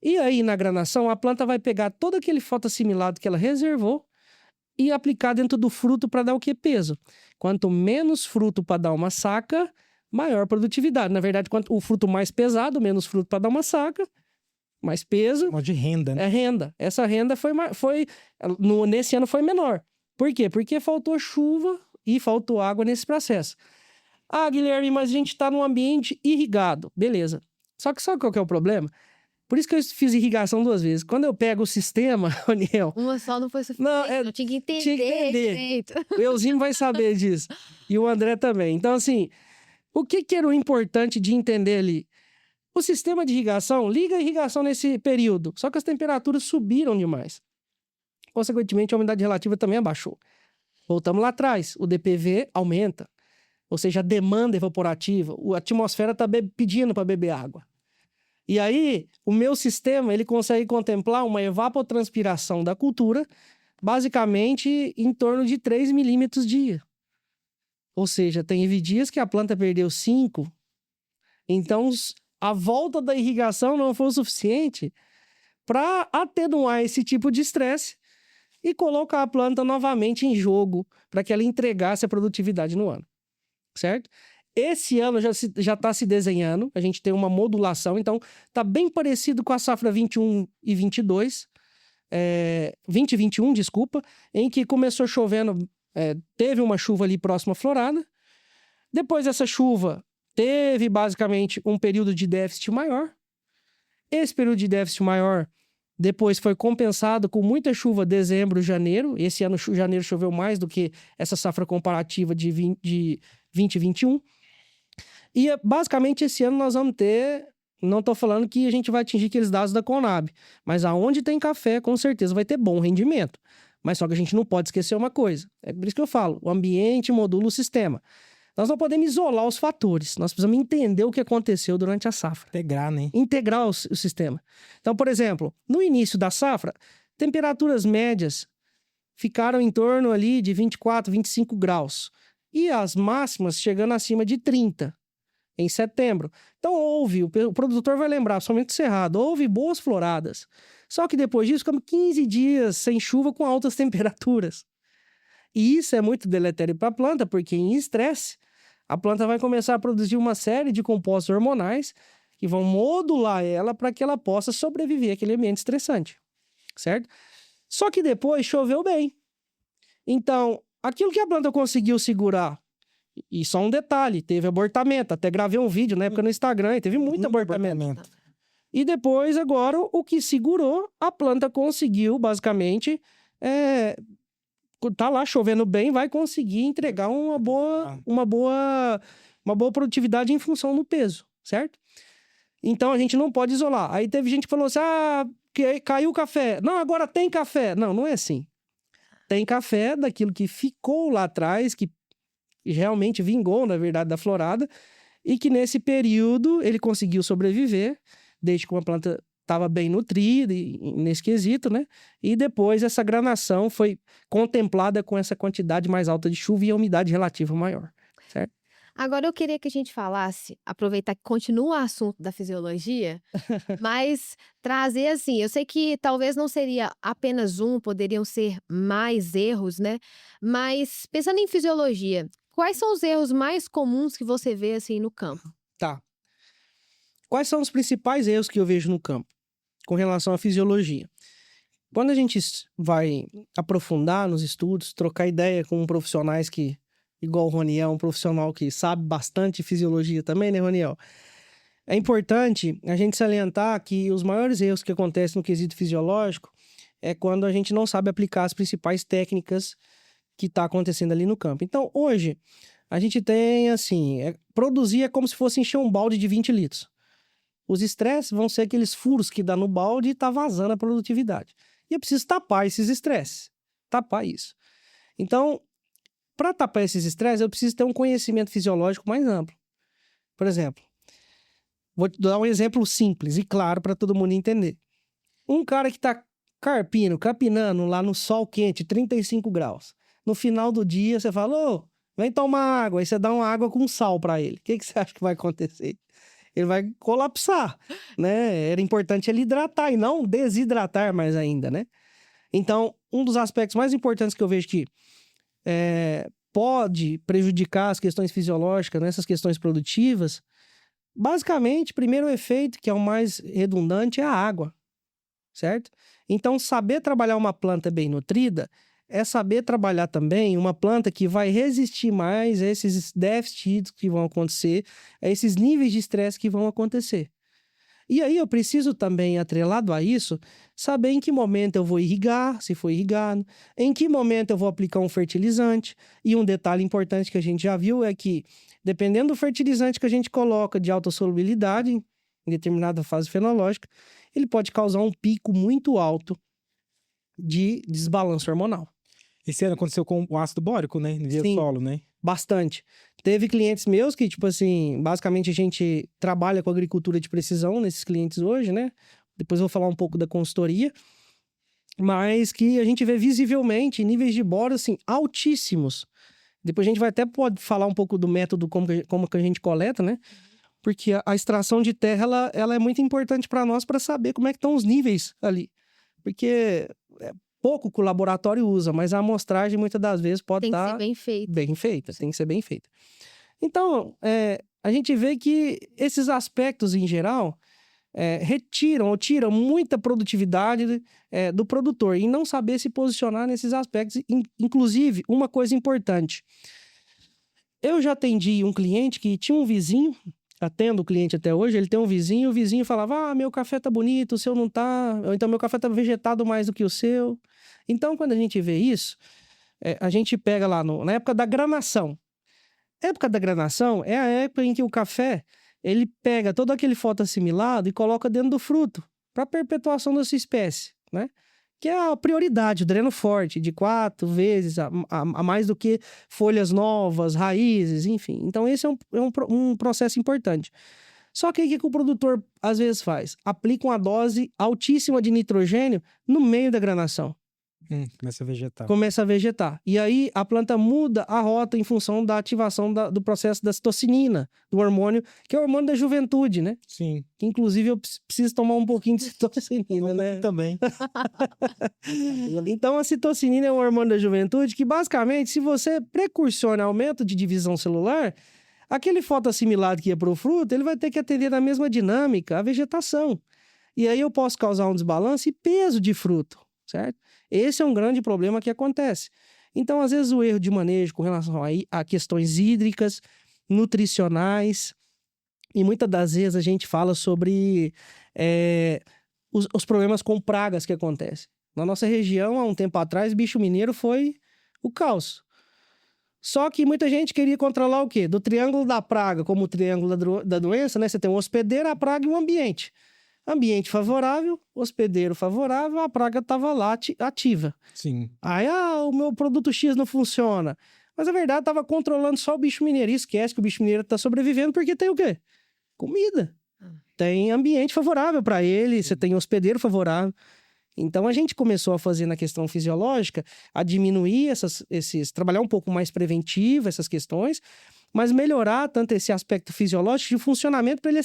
E aí, na granação, a planta vai pegar todo aquele fotossimilado que ela reservou e aplicar dentro do fruto para dar o quê? Peso. Quanto menos fruto para dar uma saca, maior produtividade. Na verdade, quanto o fruto mais pesado, menos fruto para dar uma saca, mais peso. Modo de renda, né? É renda. Essa renda nesse ano foi menor. Por quê? Porque faltou chuva e faltou água nesse processo. Ah, Guilherme, mas a gente está num ambiente irrigado. Beleza. Só que sabe qual que é o problema? Por isso que eu fiz irrigação 2 vezes. Quando eu pego o sistema, Oniel... Uma só não foi suficiente, não tinha que entender direito. O Euzinho vai saber disso. E o André também. Então, assim, o que era o importante de entender ali? O sistema de irrigação, liga a irrigação nesse período. Só que as temperaturas subiram demais. Consequentemente, a umidade relativa também abaixou. Voltamos lá atrás. O DPV aumenta. Ou seja, a demanda evaporativa. A atmosfera está pedindo para beber água. E aí, o meu sistema, ele consegue contemplar uma evapotranspiração da cultura, basicamente em torno de 3 milímetros dia. Ou seja, teve dias que a planta perdeu 5. Então, a volta da irrigação não foi o suficiente para atenuar esse tipo de estresse e colocar a planta novamente em jogo para que ela entregasse a produtividade no ano. Certo? Esse ano já está se desenhando, a gente tem uma modulação, então está bem parecido com a safra 21 e 22, 20 e 21, desculpa, em que começou chovendo, teve uma chuva ali próxima à florada, depois dessa chuva teve basicamente um período de déficit maior, esse período de déficit maior depois foi compensado com muita chuva dezembro, janeiro, esse ano janeiro choveu mais do que essa safra comparativa de 20 e 21, e basicamente esse ano nós vamos ter, não estou falando que a gente vai atingir aqueles dados da Conab, mas aonde tem café com certeza vai ter bom rendimento. Mas só que a gente não pode esquecer uma coisa, é por isso que eu falo, o ambiente modula o sistema. Nós não podemos isolar os fatores, nós precisamos entender o que aconteceu durante a safra. Integrar, né? Integrar o sistema. Então, por exemplo, no início da safra, temperaturas médias ficaram em torno ali de 24, 25 graus. E as máximas chegando acima de 30. em setembro. Então o produtor vai lembrar, somente Cerrado, houve boas floradas. Só que depois disso, ficamos 15 dias sem chuva com altas temperaturas. E isso é muito deletério para a planta, porque em estresse, a planta vai começar a produzir uma série de compostos hormonais que vão modular ela para que ela possa sobreviver àquele ambiente estressante, certo? Só que depois choveu bem. Então, aquilo que a planta conseguiu segurar, e só um detalhe, teve abortamento, até gravei um vídeo na época no Instagram, e teve muito abortamento. E depois, agora, o que segurou, a planta conseguiu, basicamente, tá lá chovendo bem, vai conseguir entregar uma boa produtividade em função do peso, certo? Então, a gente não pode isolar. Aí teve gente que falou assim, que caiu o café. Não, agora tem café. Não, não é assim. Tem café daquilo que ficou lá atrás, que realmente vingou, na verdade, da florada, e que nesse período ele conseguiu sobreviver, desde que uma planta estava bem nutrida, nesse quesito, né? E depois essa granação foi contemplada com essa quantidade mais alta de chuva e a umidade relativa maior, certo? Agora eu queria que a gente falasse, aproveitar que continua o assunto da fisiologia, mas trazer assim, eu sei que talvez não seria apenas poderiam ser mais erros, né? Mas pensando em fisiologia, quais são os erros mais comuns que você vê assim no campo? Tá. Quais são os principais erros que eu vejo no campo com relação à fisiologia? Quando a gente vai aprofundar nos estudos, trocar ideia com profissionais que, igual o Roniel, um profissional que sabe bastante de fisiologia também, né, Roniel? É importante a gente salientar que os maiores erros que acontecem no quesito fisiológico é quando a gente não sabe aplicar as principais técnicas que está acontecendo ali no campo. Então, hoje, a gente tem, assim, produzir é como se fosse encher um balde de 20 litros. Os estresses vão ser aqueles furos que dá no balde e tá vazando a produtividade. E eu preciso tapar esses estresses. Tapar isso. Então, para tapar esses estresses, eu preciso ter um conhecimento fisiológico mais amplo. Por exemplo, vou te dar um exemplo simples e claro para todo mundo entender. Um cara que tá capinando lá no sol quente, 35 graus. No final do dia, você fala, ô, vem tomar água. Aí você dá uma água com sal para ele. O que você acha que vai acontecer? Ele vai colapsar, né? Era importante ele hidratar e não desidratar mais ainda, né? Então, um dos aspectos mais importantes que eu vejo que pode prejudicar as questões fisiológicas, nessas questões produtivas, basicamente, primeiro efeito, que é o mais redundante, é a água, certo? Então, saber trabalhar uma planta bem nutrida é saber trabalhar também uma planta que vai resistir mais a esses déficits que vão acontecer, a esses níveis de estresse que vão acontecer. E aí eu preciso também, atrelado a isso, saber em que momento eu vou irrigar, se for irrigado, em que momento eu vou aplicar um fertilizante. E um detalhe importante que a gente já viu é que, dependendo do fertilizante que a gente coloca de alta solubilidade, em determinada fase fenológica, ele pode causar um pico muito alto de desbalanço hormonal. Esse ano aconteceu com o ácido bórico, né? No Sim, solo, né? bastante. Teve clientes meus que, tipo assim, basicamente a gente trabalha com agricultura de precisão nesses clientes hoje, né? Depois eu vou falar um pouco da consultoria. Mas que a gente vê visivelmente níveis de boro, assim, altíssimos. Depois a gente vai até pode falar um pouco do método, como que a gente coleta, né? Porque a extração de terra, ela é muito importante para nós para saber como é que estão os níveis ali. Porque pouco que o laboratório usa, mas a amostragem muitas das vezes pode estar... Tem que ser bem feito. Bem feita, tem que ser bem feita. Então, a gente vê que esses aspectos em geral retiram ou tiram muita produtividade do produtor e não saber se posicionar nesses aspectos. Inclusive, uma coisa importante. Eu já atendi um cliente que tinha um vizinho, atendo o cliente até hoje, ele tem um vizinho, e o vizinho falava, meu café tá bonito, o seu não tá, ou então meu café tá vegetado mais do que o seu. Então, quando a gente vê isso, a gente pega lá na época da granação. A época da granação é a época em que o café, ele pega todo aquele fotoassimilado e coloca dentro do fruto, para perpetuação da sua espécie, né? Que é a prioridade, o dreno forte, de 4 vezes a mais do que folhas novas, raízes, enfim. Então, esse é um processo importante. Só que o que o produtor, às vezes, faz? Aplica uma dose altíssima de nitrogênio no meio da granação. Começa a vegetar. Começa a vegetar. E aí a planta muda a rota em função da ativação do processo da citocinina, do hormônio, que é o hormônio da juventude, né? Sim. Que inclusive eu preciso tomar um pouquinho de citocinina, né? Também. Então a citocinina é um hormônio da juventude que basicamente, se você precursiona aumento de divisão celular, aquele fotossimilado que ia para o fruto, ele vai ter que atender na mesma dinâmica a vegetação. E aí eu posso causar um desbalanço e peso de fruto, certo? Esse é um grande problema que acontece. Então, às vezes, o erro de manejo com relação a questões hídricas, nutricionais, e muitas das vezes a gente fala sobre os problemas com pragas que acontecem. Na nossa região, há um tempo atrás, bicho mineiro foi o caos. Só que muita gente queria controlar o quê? Do triângulo da praga, como o triângulo da doença, né? Você tem um hospedeiro, a praga e um ambiente. Ambiente favorável, hospedeiro favorável, a praga estava lá ativa. Sim. Aí, o meu produto X não funciona. Mas a verdade estava controlando só o bicho mineiro. E esquece que o bicho mineiro está sobrevivendo porque tem o quê? Comida. Tem ambiente favorável para ele, você tem hospedeiro favorável. Então a gente começou a fazer na questão fisiológica, a diminuir trabalhar um pouco mais preventivo essas questões, mas melhorar tanto esse aspecto fisiológico de funcionamento para ele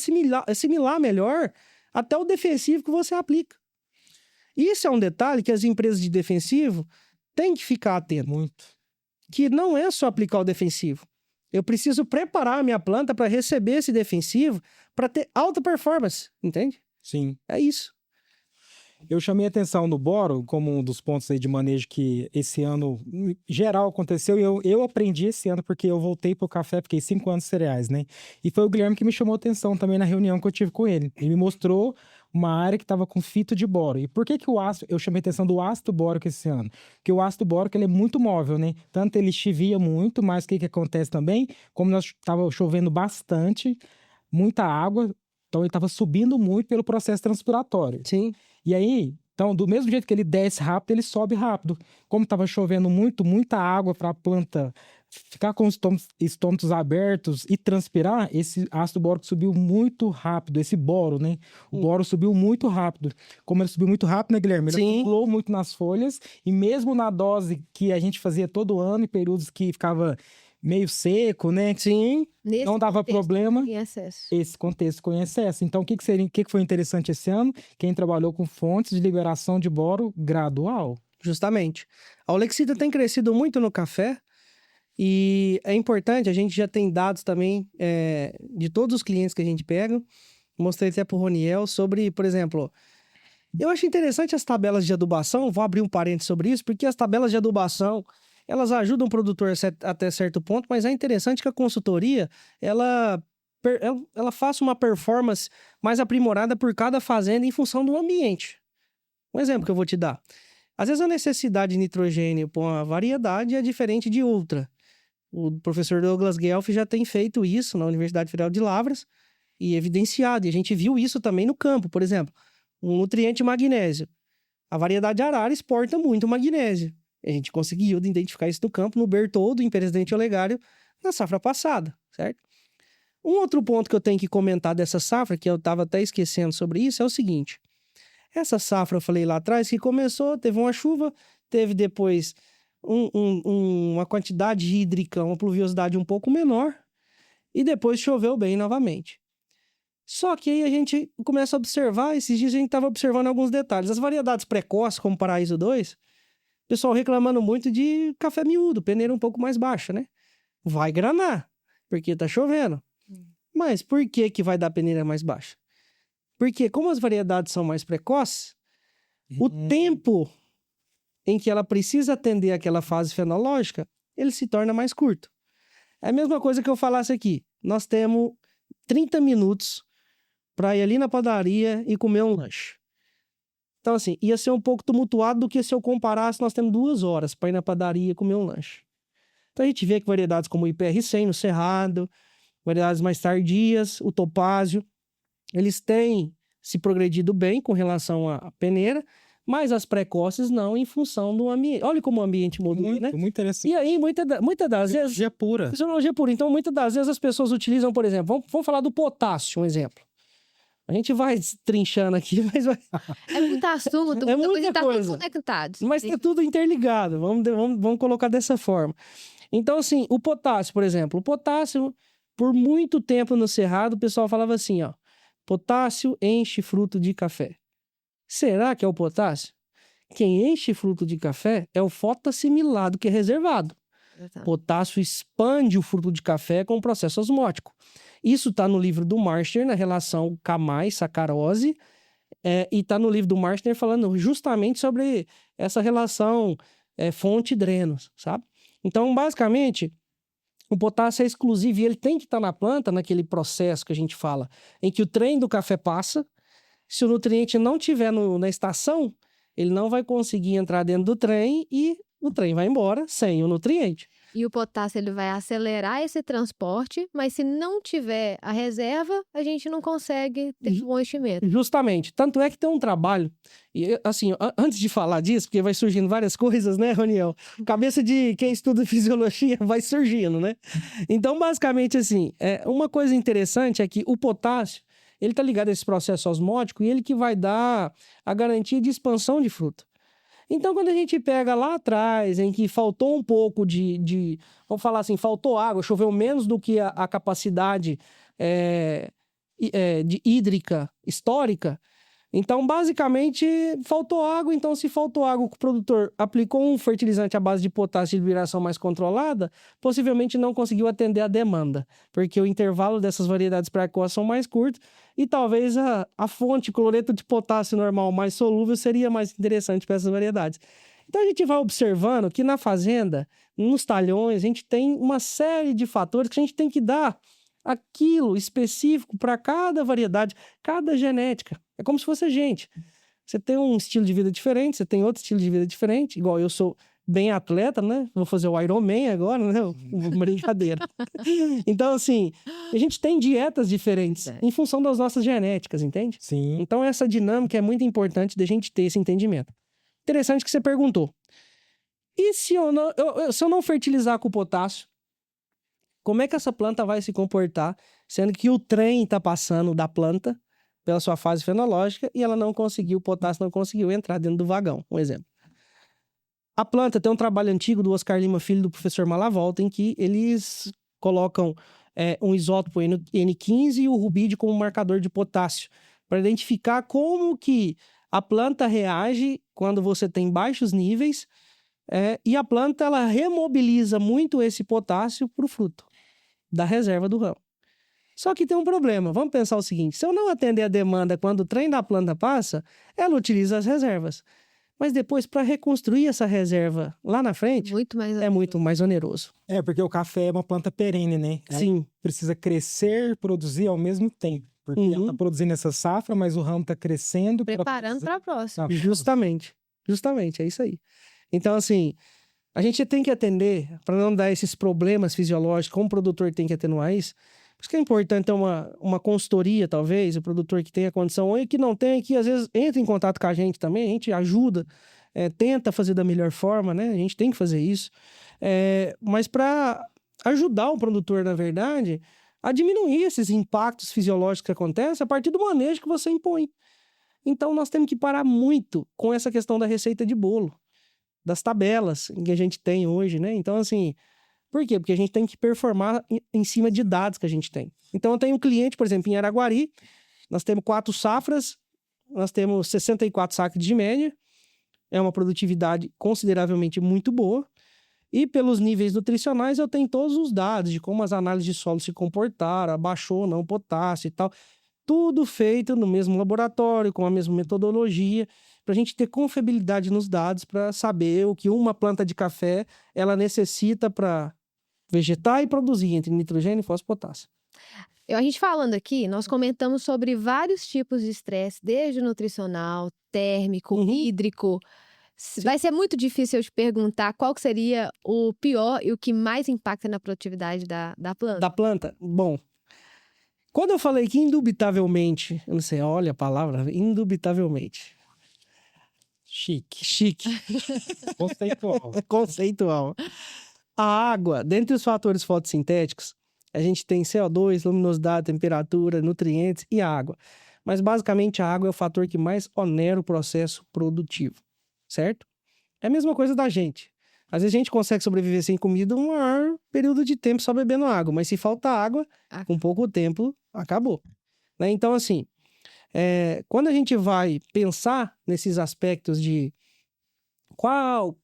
assimilar melhor até o defensivo que você aplica. Isso é um detalhe que as empresas de defensivo têm que ficar atentas. Muito. Que não é só aplicar o defensivo. Eu preciso preparar a minha planta para receber esse defensivo para ter alta performance, entende? Sim. É isso. Eu chamei atenção no boro como um dos pontos aí de manejo que esse ano, em geral, aconteceu. E eu aprendi esse ano porque eu voltei pro café, fiquei 5 anos cereais, né? E foi o Guilherme que me chamou atenção também na reunião que eu tive com ele. Ele me mostrou uma área que estava com fito de boro. E por que eu chamei atenção do ácido bórico esse ano? Porque o ácido bórico, ele é muito móvel, né? Tanto ele chivia muito, mas o que acontece também? Como nós estava chovendo bastante, muita água, então ele estava subindo muito pelo processo transpiratório. Sim. E aí, então, do mesmo jeito que ele desce rápido, ele sobe rápido. Como estava chovendo muita água para a planta ficar com os estômatos abertos e transpirar, esse ácido bórico subiu muito rápido, esse boro, né? O boro subiu muito rápido. Como ele subiu muito rápido, né, Guilherme? Ele acumulou muito nas folhas e mesmo na dose que a gente fazia todo ano, em períodos que ficava meio seco, né? Sim. Não dava problema. Em excesso. Esse contexto com excesso. Então, o que foi interessante esse ano? Quem trabalhou com fontes de liberação de boro gradual. Justamente. A Olexita tem crescido muito no café e é importante, a gente já tem dados também de todos os clientes que a gente pega. Mostrei até pro Roniel sobre, por exemplo, eu acho interessante as tabelas de adubação, vou abrir um parênteses sobre isso, porque as tabelas de adubação elas ajudam o produtor até certo ponto, mas é interessante que a consultoria, ela faça uma performance mais aprimorada por cada fazenda em função do ambiente. Um exemplo que eu vou te dar. Às vezes a necessidade de nitrogênio para uma variedade é diferente de outra. O professor Douglas Guelph já tem feito isso na Universidade Federal de Lavras e evidenciado. E a gente viu isso também no campo. Por exemplo, um nutriente magnésio. A variedade Arara exporta muito magnésio. A gente conseguiu identificar isso no campo, no Bertoldo, em Presidente Olegário, na safra passada, certo? Um outro ponto que eu tenho que comentar dessa safra, que eu estava até esquecendo sobre isso, é o seguinte. Essa safra, eu falei lá atrás, que começou, teve uma chuva, teve depois uma quantidade hídrica, uma pluviosidade um pouco menor, e depois choveu bem novamente. Só que aí a gente começa a observar, esses dias a gente estava observando alguns detalhes. As variedades precoces, como Paraíso 2, pessoal reclamando muito de café miúdo, peneira um pouco mais baixa, né? Vai granar, porque tá chovendo. Mas por que vai dar peneira mais baixa? Porque como as variedades são mais precoces, o tempo em que ela precisa atender aquela fase fenológica, ele se torna mais curto. É a mesma coisa que eu falasse aqui. Nós temos 30 minutos para ir ali na padaria e comer um lanche. Então, assim, ia ser um pouco tumultuado do que se eu comparasse, nós temos 2 horas para ir na padaria e comer um lanche. Então, a gente vê que variedades como o IPR100 no Cerrado, variedades mais tardias, o Topázio, eles têm se progredido bem com relação à peneira, mas as precoces não, em função do ambiente. Olha como o ambiente muda, né? Muito interessante. E aí, muitas das vezes... Fisiologia pura. Fisiologia pura. Então, muitas das vezes as pessoas utilizam, por exemplo, vamos falar do potássio, um exemplo. A gente vai trinchando aqui, mas vai... É muito assunto, É muita coisa, muita tá coisa. tudo conectado. Mas é tudo interligado, vamos colocar dessa forma. Então, assim, o potássio, por exemplo. O potássio, por muito tempo no Cerrado, o pessoal falava assim, ó. Potássio enche fruto de café. Será que é o potássio? Quem enche fruto de café é o fotossimilado, que é reservado. Potássio expande o fruto de café com o processo osmótico. Isso está no livro do Marshner, na relação Camais-sacarose, e está no livro do Marshner falando justamente sobre essa relação fonte-dreno, sabe? Então, basicamente, o potássio é exclusivo e ele tem que estar na planta, naquele processo que a gente fala, em que o trem do café passa. Se o nutriente não estiver na estação, ele não vai conseguir entrar dentro do trem e o trem vai embora sem o nutriente. E o potássio ele vai acelerar esse transporte, mas se não tiver a reserva, a gente não consegue ter um bom enchimento. Justamente. Tanto é que tem um trabalho, e assim, antes de falar disso, porque vai surgindo várias coisas, né, Roniel? Cabeça de quem estuda fisiologia vai surgindo, né? Então, basicamente, assim, uma coisa interessante é que o potássio, ele tá ligado a esse processo osmótico e ele que vai dar a garantia de expansão de fruta. Então, quando a gente pega lá atrás, em que faltou um pouco vamos falar assim, faltou água, choveu menos do que a capacidade de hídrica histórica, então, basicamente, faltou água. Então, se faltou água, o produtor aplicou um fertilizante à base de potássio de liberação mais controlada, possivelmente não conseguiu atender a demanda, porque o intervalo dessas variedades precoces são mais curtos e talvez a fonte cloreto de potássio normal mais solúvel seria mais interessante para essas variedades. Então, a gente vai observando que na fazenda, nos talhões, a gente tem uma série de fatores que a gente tem que dar aquilo específico para cada variedade, cada genética. É como se fosse a gente. Você tem um estilo de vida diferente, você tem outro estilo de vida diferente. Igual eu sou bem atleta, né? Vou fazer o Ironman agora, né? Brincadeira. Então, assim, a gente tem dietas diferentes em função das nossas genéticas, entende? Sim. Então, essa dinâmica é muito importante da gente ter esse entendimento. Interessante que você perguntou. E se eu não fertilizar com potássio, como é que essa planta vai se comportar, sendo que o trem está passando da planta pela sua fase fenológica e ela não conseguiu, o potássio não conseguiu entrar dentro do vagão, um exemplo. A planta tem um trabalho antigo do Oscar Lima Filho, do professor Malavolta, em que eles colocam um isótopo N15 e o rubídio como marcador de potássio, para identificar como que a planta reage quando você tem baixos níveis, e a planta ela remobiliza muito esse potássio para o fruto da reserva do ramo. Só que tem um problema. Vamos pensar o seguinte: se eu não atender a demanda quando o trem da planta passa, ela utiliza as reservas. Mas depois, para reconstruir essa reserva lá na frente, é muito mais oneroso. Porque o café é uma planta perene, né? Ela Sim. precisa crescer, produzir ao mesmo tempo. Porque ela está produzindo essa safra, mas o ramo está crescendo. Preparando para a próxima. Justamente, é isso aí. Então, assim, a gente tem que atender, para não dar esses problemas fisiológicos, como o produtor tem que atenuar isso. Por isso que é importante ter uma consultoria, talvez, o produtor que tenha condição, ou que não tenha, que às vezes entra em contato com a gente também, a gente ajuda, tenta fazer da melhor forma, né? A gente tem que fazer isso. Mas para ajudar o produtor, na verdade, a diminuir esses impactos fisiológicos que acontecem a partir do manejo que você impõe. Então, nós temos que parar muito com essa questão da receita de bolo, das tabelas que a gente tem hoje, né? Então, assim, por quê? Porque a gente tem que performar em cima de dados que a gente tem. Então, eu tenho um cliente, por exemplo, em Araguari, nós temos 4 safras, nós temos 64 sacos de média, é uma produtividade consideravelmente muito boa, e pelos níveis nutricionais eu tenho todos os dados de como as análises de solo se comportaram, abaixou ou não o potássio e tal, tudo feito no mesmo laboratório, com a mesma metodologia, para a gente ter confiabilidade nos dados, para saber o que uma planta de café ela necessita para vegetar e produzir entre nitrogênio, fósforo e potássio. A gente falando aqui, nós comentamos sobre vários tipos de estresse, desde nutricional, térmico, hídrico. Vai ser muito difícil eu te perguntar qual que seria o pior e o que mais impacta na produtividade da planta. Da planta? Bom, quando eu falei que indubitavelmente, eu não sei, olha a palavra, indubitavelmente. Chique. Conceitual. A água, dentre os fatores fotossintéticos, a gente tem CO2, luminosidade, temperatura, nutrientes e água. mas basicamente a água é o fator que mais onera o processo produtivo, certo? É a mesma coisa da gente. Às vezes a gente consegue sobreviver sem comida um maior período de tempo só bebendo água, mas se falta água, com pouco tempo, acabou. Né? Então, assim, quando a gente vai pensar nesses aspectos de qual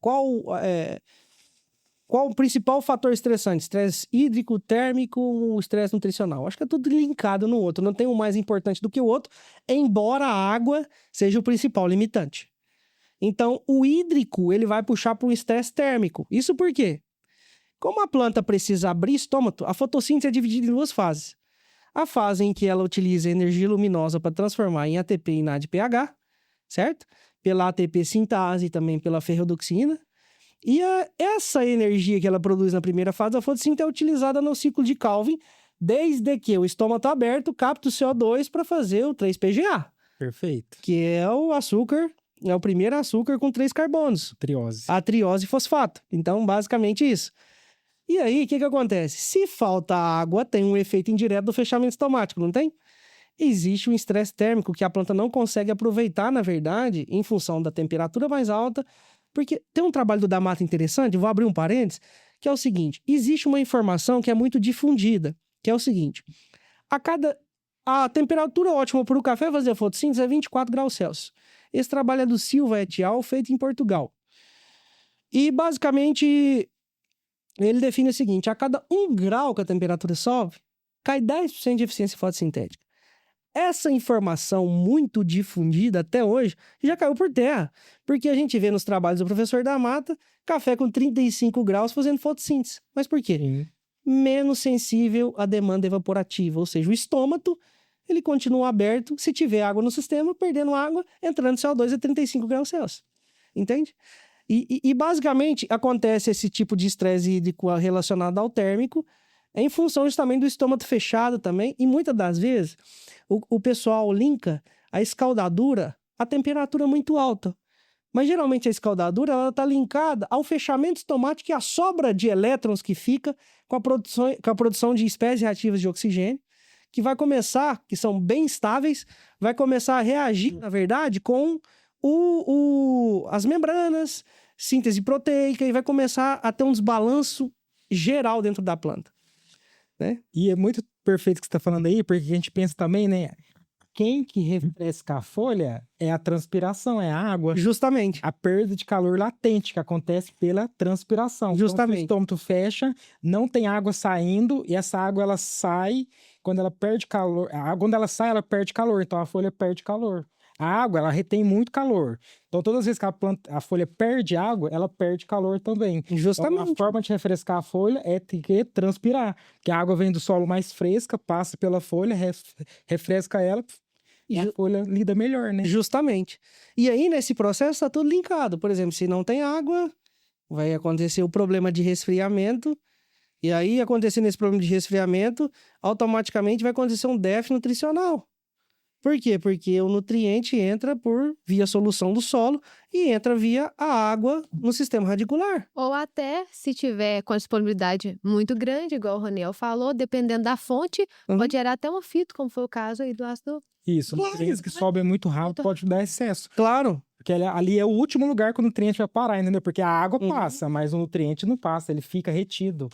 o principal fator estressante? Estresse hídrico, térmico ou estresse nutricional? Acho que é tudo linkado no outro, não tem um mais importante do que o outro, embora a água seja o principal limitante. Então, o hídrico, ele vai puxar para um estresse térmico. Isso por quê? Como a planta precisa abrir estômago, a fotossíntese é dividida em duas fases. A fase em que ela utiliza energia luminosa para transformar em ATP e NADPH, certo? Pela ATP sintase e também pela ferredoxina. E essa energia que ela produz na primeira fase da fotossíntese é utilizada no ciclo de Calvin, desde que o estômago está aberto, capta o CO2 para fazer o 3-PGA. Perfeito. Que é o açúcar, é o primeiro açúcar com 3 carbonos. Triose. A triose fosfato. Então, basicamente isso. E aí, o que acontece? Se falta água, tem um efeito indireto do fechamento estomático, não tem? Existe um estresse térmico que a planta não consegue aproveitar, na verdade, em função da temperatura mais alta, porque tem um trabalho do D'Amato interessante, vou abrir um parênteses, que é o seguinte, existe uma informação que é muito difundida, que é o seguinte, a temperatura ótima para o café fazer fotossíntese é 24 graus Celsius. Esse trabalho é do Silva et al., feito em Portugal. E, basicamente, ele define o seguinte, a cada 1 grau que a temperatura sobe, cai 10% de eficiência fotossintética. Essa informação muito difundida até hoje já caiu por terra, porque a gente vê nos trabalhos do professor D'Amato café com 35 graus fazendo fotossíntese. Mas por quê? Sim. Menos sensível à demanda evaporativa, ou seja, o estômago ele continua aberto se tiver água no sistema, perdendo água, entrando CO2 a 35 graus Celsius. Entende? E basicamente acontece esse tipo de estresse hídrico relacionado ao térmico em função justamente do estômago fechado também, e muitas das vezes o pessoal linka a escaldadura à temperatura muito alta. Mas geralmente a escaldadura ela está linkada ao fechamento estomático e à sobra de elétrons que fica com a produção de espécies reativas de oxigênio, que vai começar, que são bem estáveis, vai começar a reagir, na verdade, com as membranas, síntese proteica, e vai começar a ter um desbalanço geral dentro da planta. Né? E é muito perfeito o que você está falando aí, porque a gente pensa também, né? Quem que refresca a folha é a transpiração, é a água. Justamente. A perda de calor latente que acontece pela transpiração. Justamente. Então, se o estômago fecha, não tem água saindo, e essa água ela sai quando ela perde calor. A água, quando ela sai, ela perde calor, então a folha perde calor. A água, ela retém muito calor. Então, todas as vezes que a folha perde água, ela perde calor também. Justamente. Então, a forma de refrescar a folha é ter que transpirar. Porque a água vem do solo mais fresca, passa pela folha, refresca ela, e a folha lida melhor, né? Justamente. E aí, nesse processo, está tudo linkado. Por exemplo, se não tem água, vai acontecer o problema de resfriamento. E aí, acontecendo esse problema de resfriamento, automaticamente vai acontecer um déficit nutricional. Por quê? Porque o nutriente entra via solução do solo e entra via a água no sistema radicular. Ou até, se tiver com a disponibilidade muito grande, igual o Roniel falou, dependendo da fonte, pode gerar até um fito, como foi o caso aí do ácido. Isso, nutrientes que sobem muito rápido pode dar excesso. Claro. Porque ali é o último lugar que o nutriente vai parar, entendeu? Porque a água passa, mas o nutriente não passa, ele fica retido.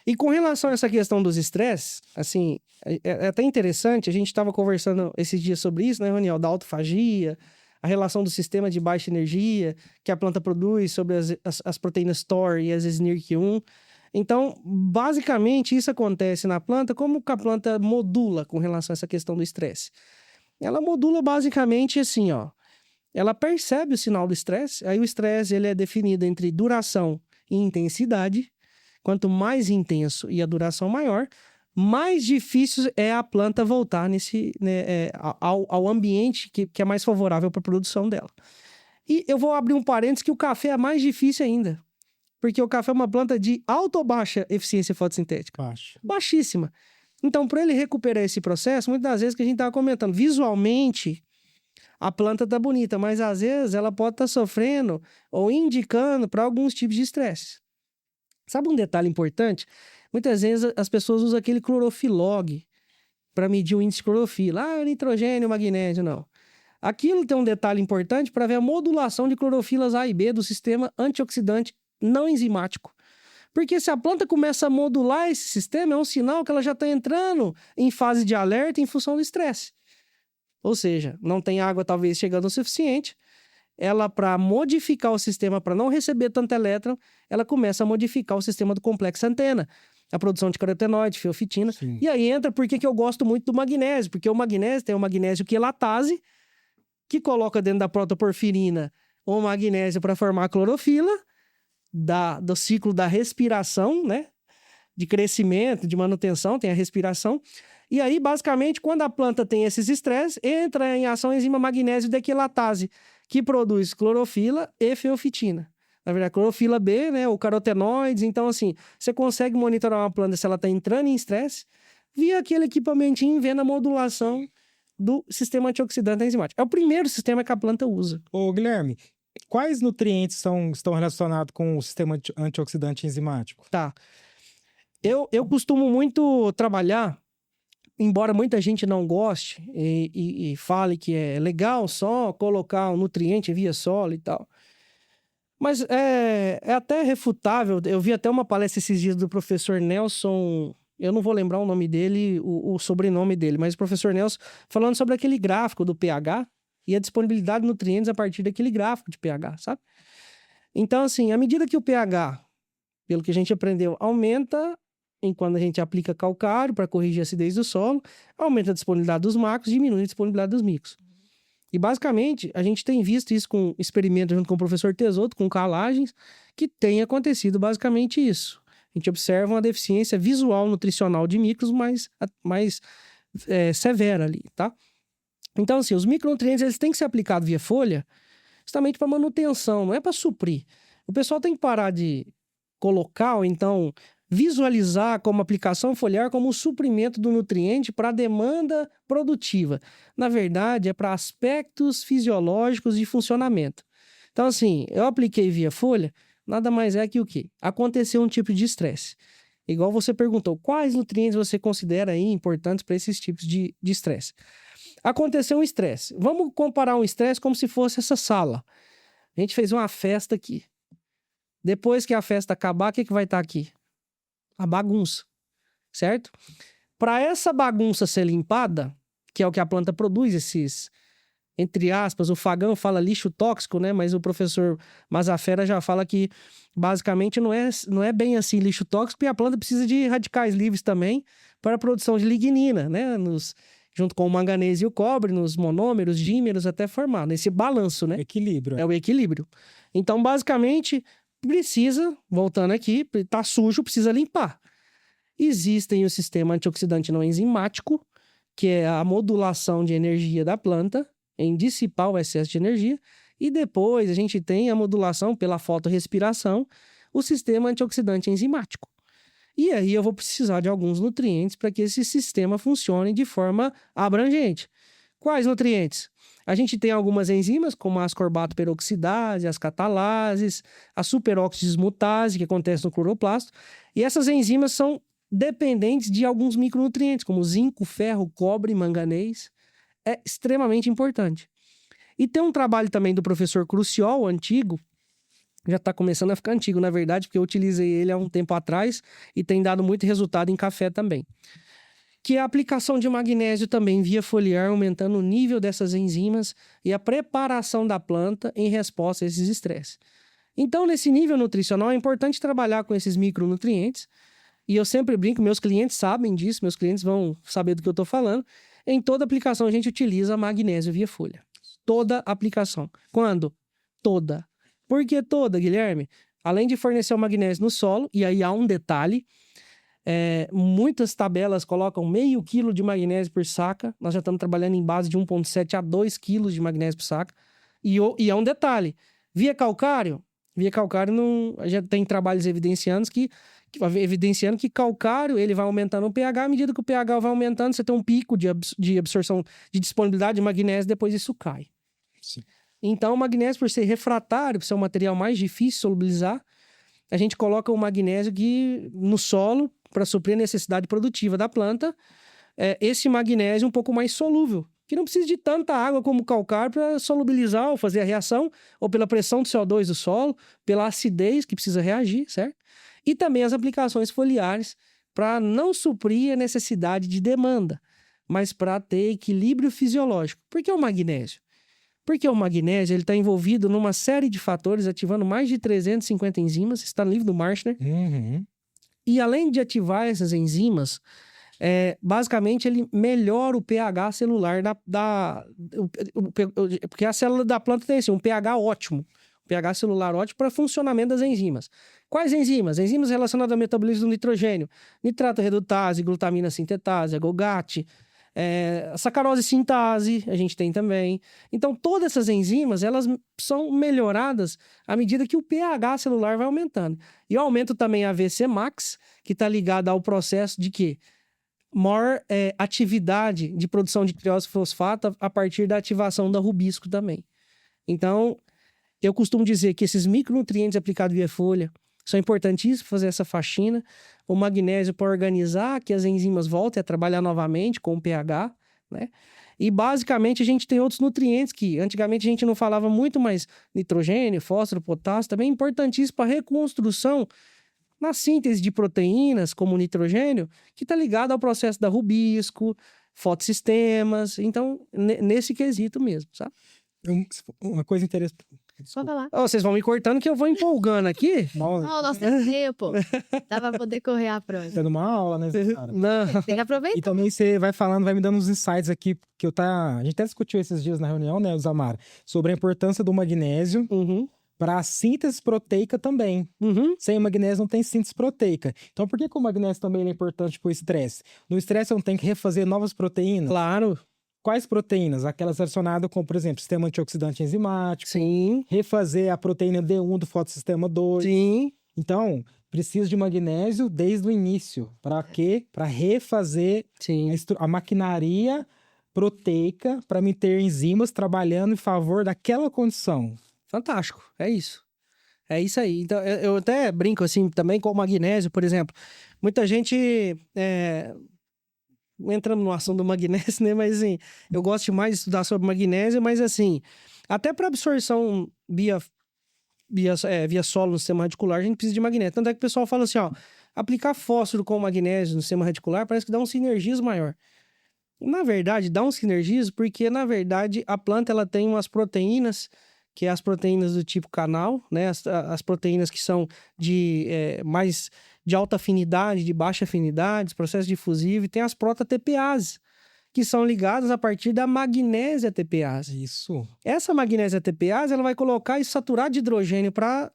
E com relação a essa questão dos estresses, assim, é até interessante, a gente estava conversando esses dias sobre isso, né, Roniel, da autofagia, a relação do sistema de baixa energia que a planta produz sobre as proteínas TOR e as SNRK1. Então, basicamente, isso acontece na planta, como que a planta modula com relação a essa questão do estresse? Ela modula basicamente assim, ó, ela percebe o sinal do estresse, aí o estresse ele é definido entre duração e intensidade. Quanto mais intenso e a duração maior, mais difícil é a planta voltar ao ambiente que é mais favorável para a produção dela. E eu vou abrir um parênteses que o café é mais difícil ainda. Porque o café é uma planta de alta ou baixa eficiência fotossintética? Baixa. Baixíssima. Então, para ele recuperar esse processo, muitas das vezes que a gente estava comentando, visualmente, a planta está bonita, mas às vezes ela pode estar sofrendo ou indicando para alguns tipos de estresse. Sabe um detalhe importante? Muitas vezes as pessoas usam aquele clorofilog, para medir o índice de clorofila. Nitrogênio, magnésio, não. Aquilo tem um detalhe importante para ver a modulação de clorofilas A e B do sistema antioxidante não enzimático. Porque se a planta começa a modular esse sistema, é um sinal que ela já está entrando em fase de alerta em função do estresse. Ou seja, não tem água talvez chegando o suficiente. Ela, para modificar o sistema, para não receber tanto elétron, ela começa a modificar o sistema do complexo antena. A produção de carotenoide, fiofitina. Sim. E aí entra por que eu gosto muito do magnésio. Porque o magnésio tem o magnésio quilatase, que coloca dentro da protoporfirina o magnésio para formar a clorofila, do ciclo da respiração, né? De crescimento, de manutenção, tem a respiração. E aí, basicamente, quando a planta tem esses estresses, entra em ação a enzima magnésio dequilatase, que produz clorofila e feofitina. Na verdade, clorofila B, né? Ou carotenoides. Então, assim, você consegue monitorar uma planta se ela está entrando em estresse via aquele equipamentinho vendo a modulação do sistema antioxidante enzimático. É o primeiro sistema que a planta usa. Ô, Guilherme, quais nutrientes estão relacionados com o sistema antioxidante enzimático? Tá. Eu costumo muito trabalhar, embora muita gente não goste e fale que é legal só colocar um nutriente via solo e tal. Mas é até refutável. Eu vi até uma palestra esses dias do professor Nelson... Eu não vou lembrar o nome dele, o sobrenome dele, mas o professor Nelson falando sobre aquele gráfico do pH e a disponibilidade de nutrientes a partir daquele gráfico de pH, sabe? Então, assim, à medida que o pH, pelo que a gente aprendeu, aumenta, enquanto a gente aplica calcário para corrigir a acidez do solo, aumenta a disponibilidade dos macros, diminui a disponibilidade dos micros. E, basicamente, a gente tem visto isso com experimentos junto com o professor Tesoto, com calagens, que tem acontecido basicamente isso. A gente observa uma deficiência visual nutricional de micros mais severa ali, tá? Então, assim, os micronutrientes eles têm que ser aplicados via folha justamente para manutenção, não é para suprir. O pessoal tem que parar de colocar ou então visualizar como aplicação foliar como um suprimento do nutriente para a demanda produtiva. Na verdade, é para aspectos fisiológicos de funcionamento. Então, assim, eu apliquei via folha, nada mais é que o quê? Aconteceu um tipo de estresse. Igual você perguntou, quais nutrientes você considera aí importantes para esses tipos de estresse? Aconteceu um estresse. Vamos comparar um estresse como se fosse essa sala. A gente fez uma festa aqui. Depois que a festa acabar, o que vai estar aqui? A bagunça, certo? Para essa bagunça ser limpada, que é o que a planta produz, esses... entre aspas, o Fagão fala lixo tóxico, né? Mas o professor Mazafera já fala que basicamente não é bem assim lixo tóxico, porque a planta precisa de radicais livres também para a produção de lignina, né? Junto com o manganês e o cobre, nos monômeros, dímeros, até formar, nesse balanço, né? Equilíbrio. É o equilíbrio. Então, basicamente, precisa, voltando aqui, tá sujo, precisa limpar. Existem o sistema antioxidante não enzimático, que é a modulação de energia da planta, em dissipar o excesso de energia, e depois a gente tem a modulação pela fotorrespiração, o sistema antioxidante enzimático. E aí eu vou precisar de alguns nutrientes para que esse sistema funcione de forma abrangente. Quais nutrientes? A gente tem algumas enzimas, como a ascorbato peroxidase, as catalases, a superoxidismutase, que acontece no cloroplasto, e essas enzimas são dependentes de alguns micronutrientes, como zinco, ferro, cobre, manganês. É extremamente importante. E tem um trabalho também do professor Cruciol, antigo, já está começando a ficar antigo, na verdade, porque eu utilizei ele há um tempo atrás e tem dado muito resultado em café também. Que é a aplicação de magnésio também via foliar, aumentando o nível dessas enzimas e a preparação da planta em resposta a esses estresses. Então, nesse nível nutricional, é importante trabalhar com esses micronutrientes. E eu sempre brinco, meus clientes sabem disso, meus clientes vão saber do que eu estou falando. Em toda aplicação, a gente utiliza magnésio via folha. Toda aplicação. Quando? Toda. Por que toda, Guilherme? Além de fornecer o magnésio no solo, e aí há um detalhe, muitas tabelas colocam meio quilo de magnésio por saca. Nós já estamos trabalhando em base de 1,7 a 2 quilos de magnésio por saca. E é um detalhe. Via calcário não, já tem trabalhos evidenciando que calcário ele vai aumentando o pH. À medida que o pH vai aumentando, você tem um pico de absorção, de disponibilidade de magnésio, depois isso cai. Sim. Então, o magnésio, por ser refratário, por ser um material mais difícil de solubilizar, a gente coloca o magnésio no solo para suprir a necessidade produtiva da planta, esse magnésio um pouco mais solúvel, que não precisa de tanta água como o calcário para solubilizar ou fazer a reação, ou pela pressão do CO2 do solo, pela acidez que precisa reagir, certo? E também as aplicações foliares para não suprir a necessidade de demanda, mas para ter equilíbrio fisiológico. Por que o magnésio? Porque o magnésio está envolvido numa série de fatores, ativando mais de 350 enzimas, está no livro do Marshner. Uhum. E além de ativar essas enzimas, basicamente ele melhora o pH celular porque a célula da planta tem assim, um pH ótimo, pH celular ótimo para funcionamento das enzimas. Quais enzimas? Enzimas relacionadas ao metabolismo do nitrogênio, nitrato redutase, glutamina sintetase, GOGAT, a sacarose sintase, a gente tem também. Então, todas essas enzimas, elas são melhoradas à medida que o pH celular vai aumentando. E eu aumento também a VC Max, que está ligada ao processo de quê? Maior atividade de produção de triose fosfato a partir da ativação da rubisco também. Então, eu costumo dizer que esses micronutrientes aplicados via folha são importantíssimos para fazer essa faxina. O magnésio para organizar, que as enzimas voltem a trabalhar novamente com o pH, né? E basicamente a gente tem outros nutrientes que antigamente a gente não falava muito, mas nitrogênio, fósforo, potássio, também é importantíssimo para a reconstrução na síntese de proteínas, como o nitrogênio, que está ligado ao processo da rubisco, fotossistemas. Então, nesse quesito mesmo, sabe? Uma coisa interessante. Pode falar. Vocês vão me cortando que eu vou empolgando aqui. Não, nós temos tempo. Dá pra poder correr a prova. Tendo uma aula, né, cara? Não. Tem que aproveitar. E também você vai falando, vai me dando uns insights aqui, que a gente até discutiu esses dias na reunião, né, Zamara, sobre a importância do magnésio para a síntese proteica também. Sem magnésio não tem síntese proteica. Então, por que o magnésio também é importante para o estresse? No estresse, eu não tenho que refazer novas proteínas? Claro. Quais proteínas? Aquelas relacionadas com, por exemplo, sistema antioxidante enzimático. Sim. Refazer a proteína D1 do fotossistema 2. Sim. Então, precisa de magnésio desde o início. Para quê? Para refazer a maquinaria proteica para me ter enzimas trabalhando em favor daquela condição. Fantástico. É isso. É isso aí. Então, eu até brinco assim também com o magnésio, por exemplo. Muita gente... entrando no assunto do magnésio, né? Mas assim, eu gosto mais de estudar sobre magnésio, mas assim, até para absorção via solo no sistema radicular, a gente precisa de magnésio. Tanto é que o pessoal fala assim, ó, aplicar fósforo com magnésio no sistema radicular parece que dá um sinergismo maior. Na verdade, dá um sinergismo porque, na verdade, a planta ela tem umas proteínas, que é as proteínas do tipo canal, né? As proteínas que são mais de alta afinidade, de baixa afinidade, processo difusivo, e tem as prota-TPases, que são ligadas a partir da magnésia TPase. Isso. Essa magnésia TPase, ela vai colocar e saturar de hidrogênio para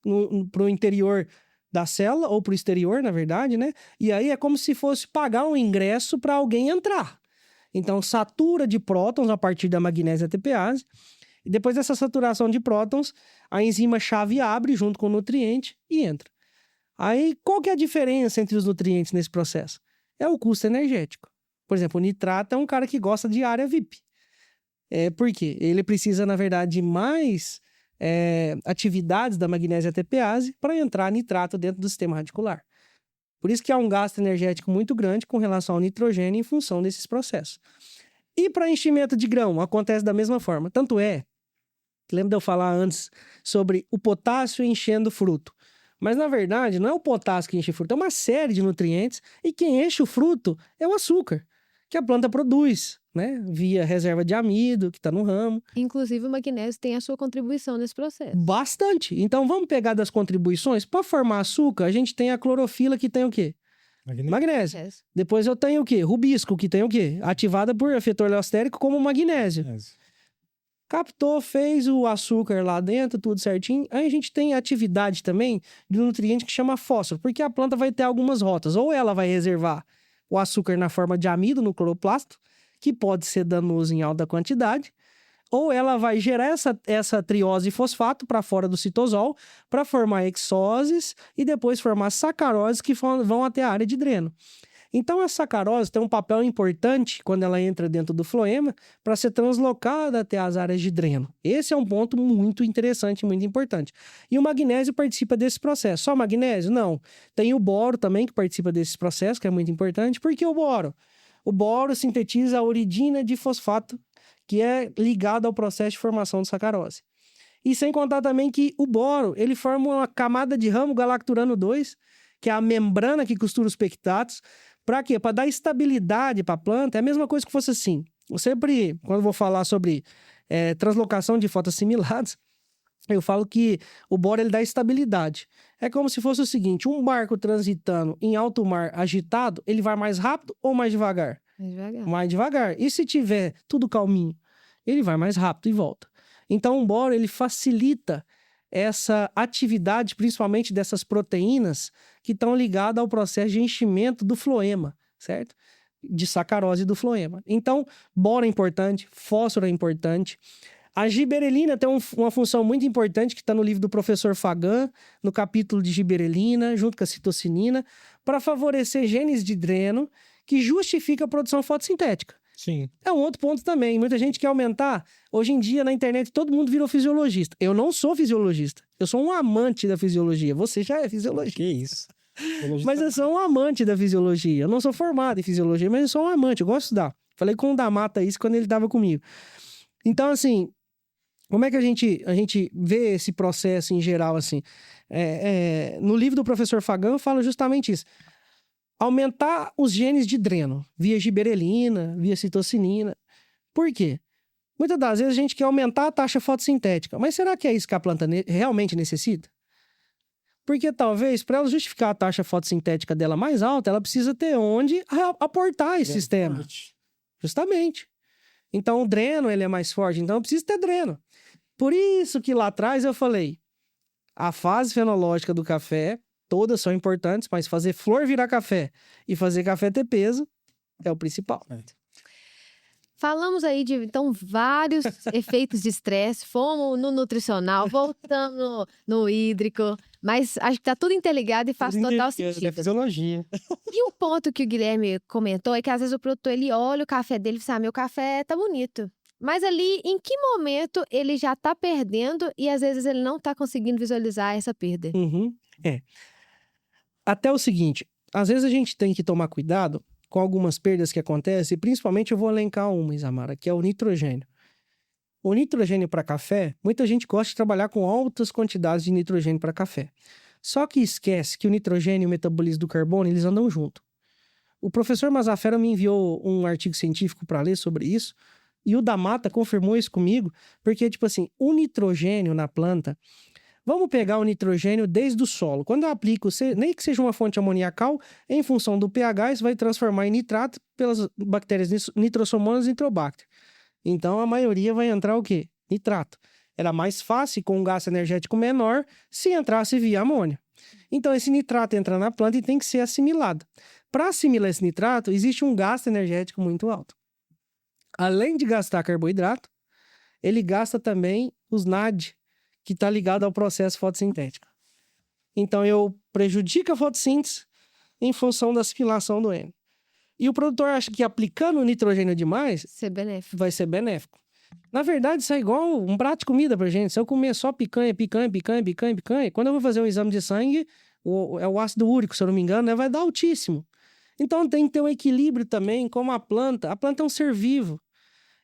o interior da célula, ou para o exterior, na verdade, né? E aí é como se fosse pagar um ingresso para alguém entrar. Então, satura de prótons a partir da magnésia TPase, e depois dessa saturação de prótons, a enzima-chave abre junto com o nutriente e entra. Aí, qual que é a diferença entre os nutrientes nesse processo? É o custo energético. Por exemplo, o nitrato é um cara que gosta de área VIP. Por quê? Ele precisa, na verdade, de mais atividades da magnésia TPase para entrar nitrato dentro do sistema radicular. Por isso que há um gasto energético muito grande com relação ao nitrogênio em função desses processos. E para enchimento de grão, acontece da mesma forma. Tanto é, lembra de eu falar antes sobre o potássio enchendo fruto. Mas, na verdade, não é o potássio que enche o fruto, é uma série de nutrientes, e quem enche o fruto é o açúcar, que a planta produz, né? Via reserva de amido, que está no ramo. Inclusive, o magnésio tem a sua contribuição nesse processo. Bastante. Então, vamos pegar das contribuições. Para formar açúcar, a gente tem a clorofila, que tem o quê? Magnésio. Depois eu tenho o quê? Rubisco, que tem o quê? Ativada por efetor leostérico como magnésio. Captou, fez o açúcar lá dentro, tudo certinho. Aí a gente tem atividade também de um nutriente que chama fósforo, porque a planta vai ter algumas rotas. Ou ela vai reservar o açúcar na forma de amido no cloroplasto, que pode ser danoso em alta quantidade, ou ela vai gerar essa triose fosfato para fora do citosol para formar hexoses e depois formar sacaroses que vão até a área de dreno. Então, a sacarose tem um papel importante quando ela entra dentro do floema para ser translocada até as áreas de dreno. Esse é um ponto muito interessante, muito importante. E o magnésio participa desse processo. Só o magnésio? Não. Tem o boro também que participa desse processo, que é muito importante. Por que o boro? O boro sintetiza a uridina de fosfato, que é ligado ao processo de formação de sacarose. E sem contar também que o boro, ele forma uma camada de ramo galacturano 2, que é a membrana que costura os pectatos. Para quê? Para dar estabilidade para a planta. É a mesma coisa que fosse assim. Eu sempre, quando eu vou falar sobre translocação de fotoassimilados, eu falo que o boro ele dá estabilidade. É como se fosse o seguinte, um barco transitando em alto mar agitado, ele vai mais rápido ou mais devagar? Mais devagar. Mais devagar. E se tiver tudo calminho? Ele vai mais rápido e volta. Então, o boro, ele facilita essa atividade, principalmente dessas proteínas que estão ligadas ao processo de enchimento do floema, certo? De sacarose do floema. Então, boro é importante, fósforo é importante. A giberelina tem uma função muito importante que está no livro do professor Fagan, no capítulo de giberelina, junto com a citocinina, para favorecer genes de dreno que justifica a produção fotossintética. Sim. É um outro ponto também. Muita gente quer aumentar. Hoje em dia, na internet, todo mundo virou fisiologista. Eu não sou fisiologista. Eu sou um amante da fisiologia. Você já é fisiologista. Que isso. Mas eu sou um amante da fisiologia. Eu não sou formado em fisiologia, mas eu sou um amante. Eu gosto de estudar. Falei com o Damata isso quando ele estava comigo. Então, assim, como é que a gente vê esse processo em geral, assim? No livro do professor Fagan, fala justamente isso. Aumentar os genes de dreno, via giberelina, via citocinina. Por quê? Muitas das vezes a gente quer aumentar a taxa fotossintética. Mas será que é isso que a planta realmente necessita? Porque talvez, para ela justificar a taxa fotossintética dela mais alta, ela precisa ter onde aportar esse sistema. Justamente. Então, o dreno ele é mais forte, então eu preciso ter dreno. Por isso que lá atrás eu falei, a fase fenológica do café, todas são importantes, mas fazer flor virar café e fazer café ter peso é o principal. Falamos aí de, então, vários efeitos de estresse, fomos no nutricional, voltamos no hídrico, mas acho que tá tudo interligado e faz total É sentido. fisiologia. E o ponto que o Guilherme comentou é que às vezes o produtor, ele olha o café dele e fala, meu café tá bonito. Mas ali, em que momento ele já tá perdendo e às vezes ele não tá conseguindo visualizar essa perda? Até o seguinte, às vezes a gente tem que tomar cuidado com algumas perdas que acontecem, e principalmente eu vou elencar uma, Isamara, que é o nitrogênio. O nitrogênio para café, muita gente gosta de trabalhar com altas quantidades de nitrogênio para café. Só que esquece que o nitrogênio e o metabolismo do carbono, eles andam junto. O professor Mazafera me enviou um artigo científico para ler sobre isso, e o Damata confirmou isso comigo, porque, tipo assim, o nitrogênio na planta, vamos pegar o nitrogênio desde o solo. Quando eu aplico, nem que seja uma fonte amoniacal, em função do pH, isso vai transformar em nitrato pelas bactérias Nitrosomonas e Nitrobacter. Então, a maioria vai entrar o quê? Nitrato. Era mais fácil, com um gasto energético menor, se entrasse via amônia. Então, esse nitrato entra na planta e tem que ser assimilado. Para assimilar esse nitrato, existe um gasto energético muito alto. Além de gastar carboidrato, ele gasta também os NAD, que está ligado ao processo fotossintético. Então, eu prejudico a fotossíntese em função da assimilação do N. E o produtor acha que aplicando o nitrogênio demais vai ser benéfico. Na verdade, isso é igual um prato de comida pra gente. Se eu comer só picanha, quando eu vou fazer um exame de sangue, o ácido úrico, se eu não me engano, né, vai dar altíssimo. Então, tem que ter um equilíbrio também, como a planta. A planta é um ser vivo.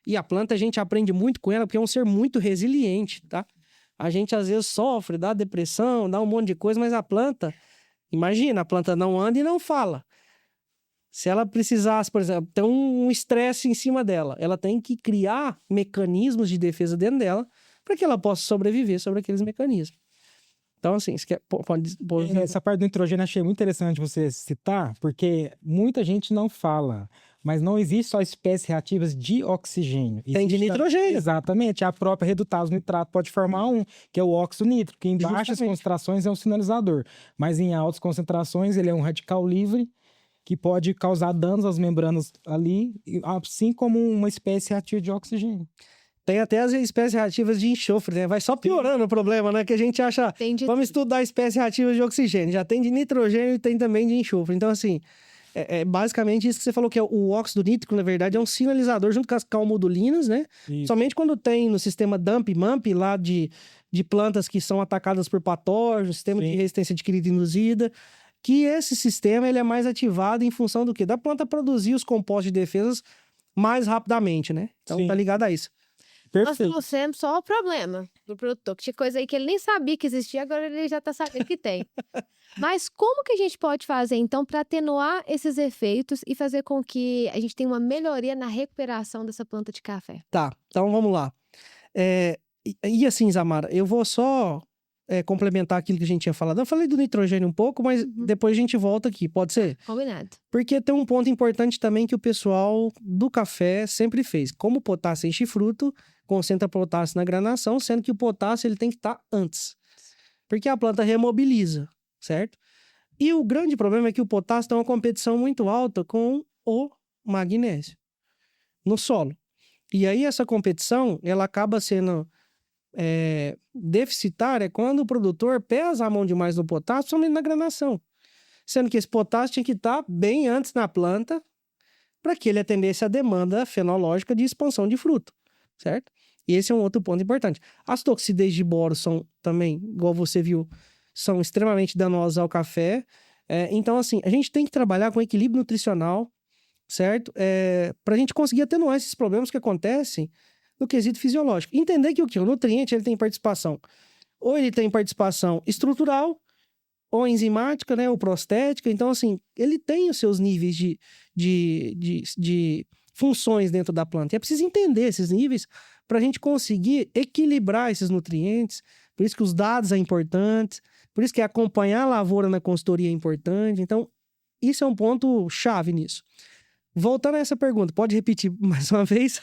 E a planta, a gente aprende muito com ela, porque é um ser muito resiliente, tá? A gente, às vezes, sofre, dá depressão, dá um monte de coisa, mas a planta... Imagina, a planta não anda e não fala. Se ela precisasse, por exemplo, ter um estresse em cima dela, ela tem que criar mecanismos de defesa dentro dela para que ela possa sobreviver sobre aqueles mecanismos. Então, assim, pode... Essa parte do nitrogênio achei muito interessante você citar, porque muita gente não fala, mas não existe só espécies reativas de oxigênio. Tem de nitrogênio. Exatamente. A própria redutase nitrato pode formar um, que é o óxido nítrico, que em baixas concentrações é um sinalizador, mas em altas concentrações ele é um radical livre, que pode causar danos às membranas ali, assim como uma espécie reativa de oxigênio. Tem até as espécies reativas de enxofre, né? Vai só piorando o problema, né? Que a gente acha... Vamos estudar espécies reativas de oxigênio. Já tem de nitrogênio e tem também de enxofre. Então, assim, é basicamente isso que você falou, que é o óxido nítrico, na verdade, é um sinalizador junto com as calmodulinas, né? Isso. Somente quando tem no sistema DUMP-MUMP, lá de plantas que são atacadas por patógenos, sistema de resistência adquirida e induzida, que esse sistema ele é mais ativado em função do quê? Da planta produzir os compostos de defesas mais rapidamente, né? Então Sim. tá ligado a isso. Nós Perfeito. trouxemos só o problema do produtor, que tinha coisa aí que ele nem sabia que existia, agora ele já tá sabendo que tem. Mas como que a gente pode fazer, então, para atenuar esses efeitos e fazer com que a gente tenha uma melhoria na recuperação dessa planta de café? Tá, então vamos lá. E assim, Isamara, eu vou só complementar aquilo que a gente tinha falado. Eu falei do nitrogênio um pouco, mas depois a gente volta aqui, pode ser? Combinado. Porque tem um ponto importante também que o pessoal do café sempre fez. Como o potássio enche fruto, concentra potássio na granação, sendo que o potássio ele tem que estar antes. Porque a planta remobiliza, certo? E o grande problema é que o potássio tem uma competição muito alta com o magnésio no solo. E aí essa competição, ela acaba sendo deficitária quando o produtor pesa a mão demais no potássio, principalmente na granação. Sendo que esse potássio tinha que estar bem antes na planta para que ele atendesse a demanda fenológica de expansão de fruto, certo? E esse é um outro ponto importante. As toxidez de boro são também, igual você viu, são extremamente danosas ao café. Então, assim, a gente tem que trabalhar com equilíbrio nutricional, certo? Para a gente conseguir atenuar esses problemas que acontecem no quesito fisiológico. Entender que o nutriente ele tem participação. Ou ele tem participação estrutural, ou enzimática, né? Ou prostética. Então, assim, ele tem os seus níveis de funções dentro da planta. E é preciso entender esses níveis para a gente conseguir equilibrar esses nutrientes. Por isso que os dados são importantes. Por isso que acompanhar a lavoura na consultoria é importante. Então, isso é um ponto chave nisso. Voltando a essa pergunta, pode repetir mais uma vez?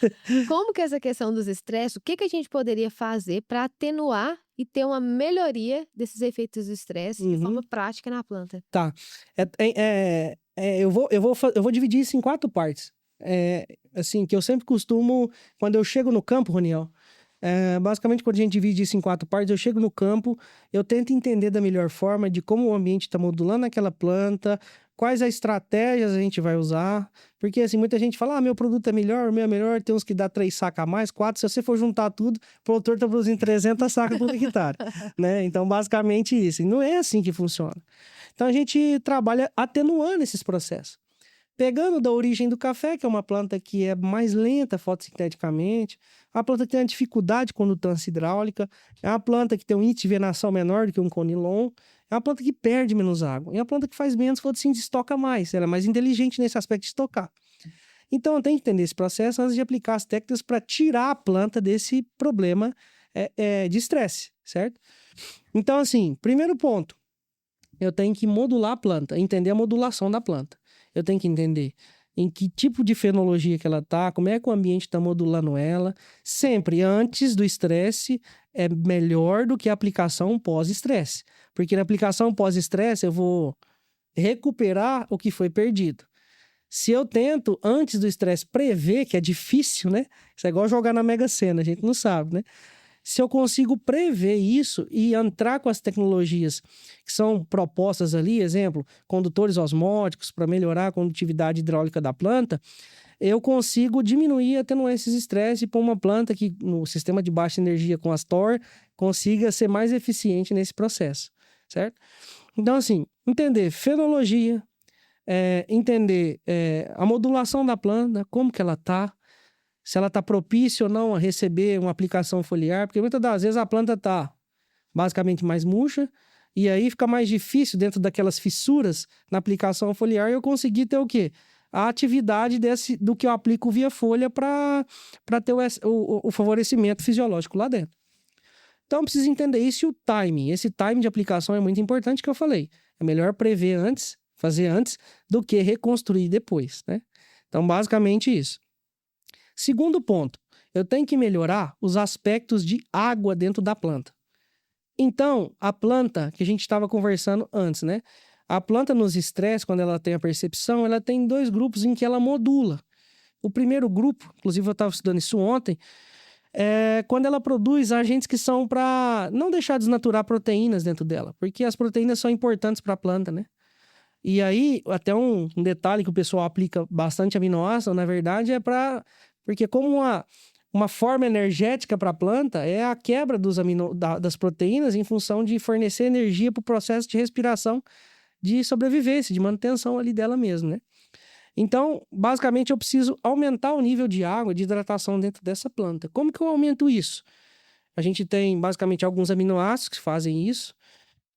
Como que essa questão dos estresses, o que a gente poderia fazer para atenuar e ter uma melhoria desses efeitos do estresse de forma prática na planta? Tá. Eu vou dividir isso em 4 partes. Assim, que eu sempre costumo, quando eu chego no campo, Roniel, basicamente quando a gente divide isso em 4 partes, eu chego no campo, eu tento entender da melhor forma de como o ambiente está modulando aquela planta, quais as estratégias a gente vai usar, porque assim, muita gente fala, meu produto é melhor, o meu é melhor, tem uns que dá 3 sacas a mais, 4, se você for juntar tudo, o produtor está produzindo 300 sacas por hectare, né? Então, basicamente isso, e não é assim que funciona. Então, a gente trabalha atenuando esses processos. Pegando da origem do café, que é uma planta que é mais lenta fotossinteticamente, uma planta que tem uma dificuldade de condutância hidráulica, é uma planta que tem um índice de venação menor do que um conilon, é uma planta que perde menos água, é uma planta que faz menos fotossíntese e estoca mais, ela é mais inteligente nesse aspecto de estocar. Então, eu tenho que entender esse processo antes de aplicar as técnicas para tirar a planta desse problema de estresse, certo? Então, assim, primeiro ponto, eu tenho que modular a planta, entender a modulação da planta. Eu tenho que entender em que tipo de fenologia que ela está, como é que o ambiente está modulando ela. Sempre antes do estresse é melhor do que a aplicação pós-estresse. Porque na aplicação pós-estresse eu vou recuperar o que foi perdido. Se eu tento, antes do estresse, prever, que é difícil, né? Isso é igual jogar na Mega Sena, a gente não sabe, né? Se eu consigo prever isso e entrar com as tecnologias que são propostas ali, exemplo, condutores osmóticos para melhorar a condutividade hidráulica da planta, eu consigo diminuir e atenuar esses estresses e pôr uma planta que no sistema de baixa energia com as TOR consiga ser mais eficiente nesse processo, certo? Então, assim, entender fenologia, entender a modulação da planta, como que ela está, se ela está propícia ou não a receber uma aplicação foliar, porque muitas das vezes a planta está basicamente mais murcha, e aí fica mais difícil dentro daquelas fissuras na aplicação foliar eu conseguir ter o quê? A atividade do que eu aplico via folha para ter o favorecimento fisiológico lá dentro. Então, preciso entender isso e o timing. Esse timing de aplicação é muito importante, que eu falei. É melhor prever antes, fazer antes, do que reconstruir depois, né? Então, basicamente isso. Segundo ponto, eu tenho que melhorar os aspectos de água dentro da planta. Então, a planta que a gente estava conversando antes, né? A planta nos estresses, quando ela tem a percepção, ela tem 2 grupos em que ela modula. O primeiro grupo, inclusive eu estava estudando isso ontem, é quando ela produz agentes que são para não deixar desnaturar proteínas dentro dela, porque as proteínas são importantes para a planta, né? E aí, até um detalhe que o pessoal aplica bastante aminoácido, na verdade, porque como uma forma energética para a planta é a quebra das proteínas em função de fornecer energia para o processo de respiração de sobrevivência, de manutenção ali dela mesmo, né? Então, basicamente, eu preciso aumentar o nível de água, de hidratação dentro dessa planta. Como que eu aumento isso? A gente tem, basicamente, alguns aminoácidos que fazem isso,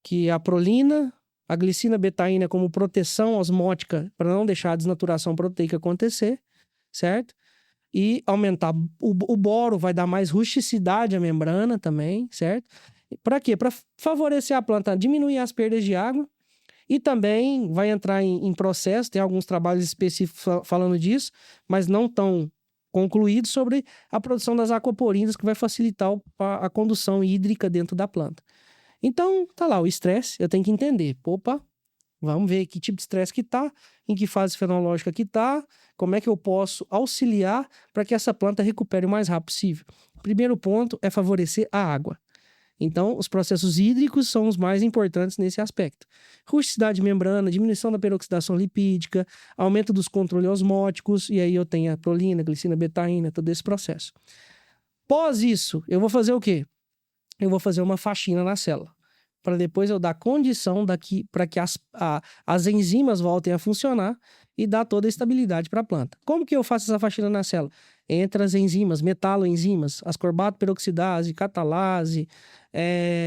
que é a prolina, a glicina betaína como proteção osmótica para não deixar a desnaturação proteica acontecer, certo? E aumentar o boro, vai dar mais rusticidade à membrana também, certo? Para quê? Para favorecer a planta, diminuir as perdas de água. E também vai entrar em processo, tem alguns trabalhos específicos falando disso, mas não tão concluídos, sobre a produção das aquaporinas, que vai facilitar a condução hídrica dentro da planta. Então, tá lá, o estresse, eu tenho que entender. Opa, vamos ver que tipo de estresse que tá, em que fase fenológica que tá, como é que eu posso auxiliar para que essa planta recupere o mais rápido possível. O primeiro ponto é favorecer a água. Então, os processos hídricos são os mais importantes nesse aspecto. Rusticidade de membrana, diminuição da peroxidação lipídica, aumento dos controles osmóticos, e aí eu tenho a prolina, glicina, betaína, todo esse processo. Pós isso, eu vou fazer o quê? Eu vou fazer uma faxina na célula, para depois eu dar condição para que as enzimas voltem a funcionar e dar toda a estabilidade para a planta. Como que eu faço essa faxina na célula? Entre as enzimas, metaloenzimas, ascorbato peroxidase, catalase,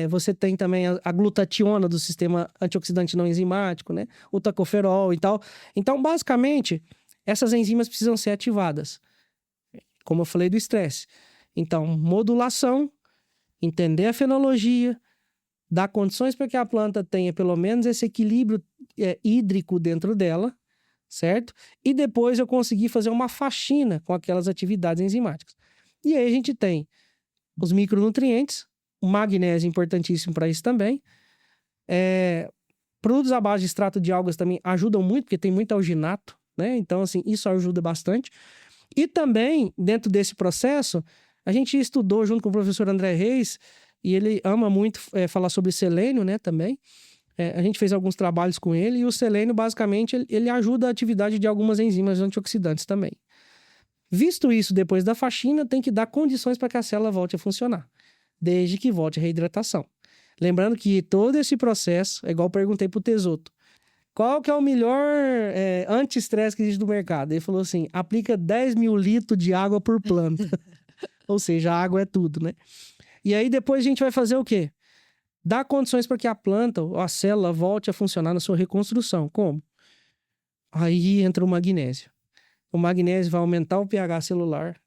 você tem também a glutationa do sistema antioxidante não enzimático, né? O tocoferol e tal. Então, basicamente, essas enzimas precisam ser ativadas. Como eu falei do estresse. Então, modulação, entender a fenologia, dar condições para que a planta tenha pelo menos esse equilíbrio hídrico dentro dela, certo? E depois eu consegui fazer uma faxina com aquelas atividades enzimáticas. E aí a gente tem os micronutrientes, o magnésio importantíssimo para isso também. Produtos à base de extrato de algas também ajudam muito, porque tem muito alginato, né? Então, assim, isso ajuda bastante. E também, dentro desse processo, a gente estudou junto com o professor André Reis, e ele ama muito falar sobre selênio, né, também. A gente fez alguns trabalhos com ele, e o selênio, basicamente, ele ajuda a atividade de algumas enzimas antioxidantes também. Visto isso, depois da faxina, tem que dar condições para que a célula volte a funcionar, desde que volte a reidratação. Lembrando que todo esse processo, é igual eu perguntei pro Tesoto, qual que é o melhor anti-estresse que existe no mercado? Ele falou assim, aplica 10 mil litros de água por planta. Ou seja, a água é tudo, né? E aí depois a gente vai fazer o quê? Dar condições para que a planta ou a célula volte a funcionar na sua reconstrução. Como? Aí entra o magnésio. O magnésio vai aumentar o pH celular.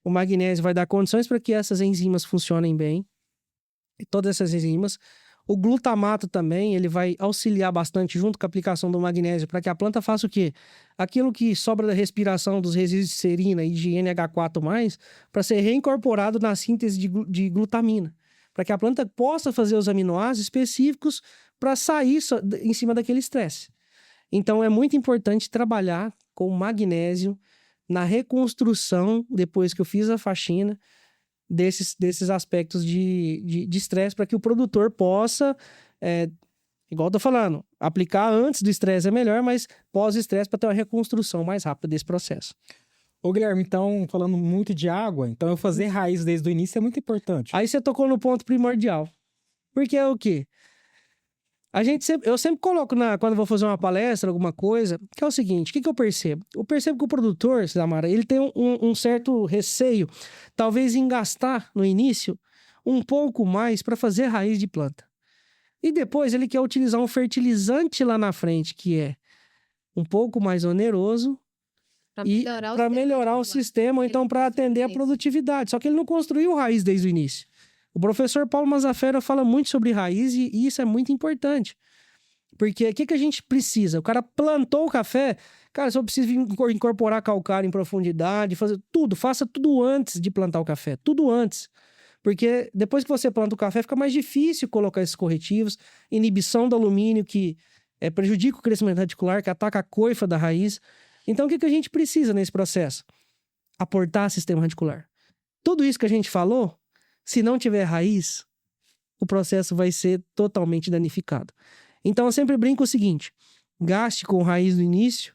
O magnésio vai dar condições para que essas enzimas funcionem bem. E todas essas enzimas. O glutamato também, ele vai auxiliar bastante junto com a aplicação do magnésio para que a planta faça o quê? Aquilo que sobra da respiração dos resíduos de serina e de NH4+, para ser reincorporado na síntese de glutamina. Para que a planta possa fazer os aminoácidos específicos para sair em cima daquele estresse. Então, é muito importante trabalhar com magnésio na reconstrução, depois que eu fiz a faxina, desses aspectos de estresse, para que o produtor possa, igual eu tô falando, aplicar antes do estresse é melhor, mas pós-estresse para ter uma reconstrução mais rápida desse processo. Ô, Guilherme, então, falando muito de água, então eu fazer raiz desde o início é muito importante. Aí você tocou no ponto primordial. Porque é o quê? Eu sempre coloco, quando eu vou fazer uma palestra, alguma coisa, que é o seguinte, o que eu percebo? Eu percebo que o produtor, Samara, ele tem um certo receio, talvez em gastar no início um pouco mais para fazer raiz de planta. E depois ele quer utilizar um fertilizante lá na frente, que é um pouco mais oneroso, para melhorar o sistema, ou então para atender a produtividade. Só que ele não construiu raiz desde o início. O professor Paulo Mazafera fala muito sobre raiz e isso é muito importante. Porque o que a gente precisa? O cara plantou o café, cara, só precisa incorporar calcário em profundidade, fazer tudo, faça tudo antes de plantar o café, tudo antes. Porque depois que você planta o café, fica mais difícil colocar esses corretivos, inibição do alumínio, que prejudica o crescimento radicular, que ataca a coifa da raiz. Então, o que a gente precisa nesse processo? Aportar sistema radicular. Tudo isso que a gente falou, se não tiver raiz, o processo vai ser totalmente danificado. Então, eu sempre brinco o seguinte, gaste com raiz no início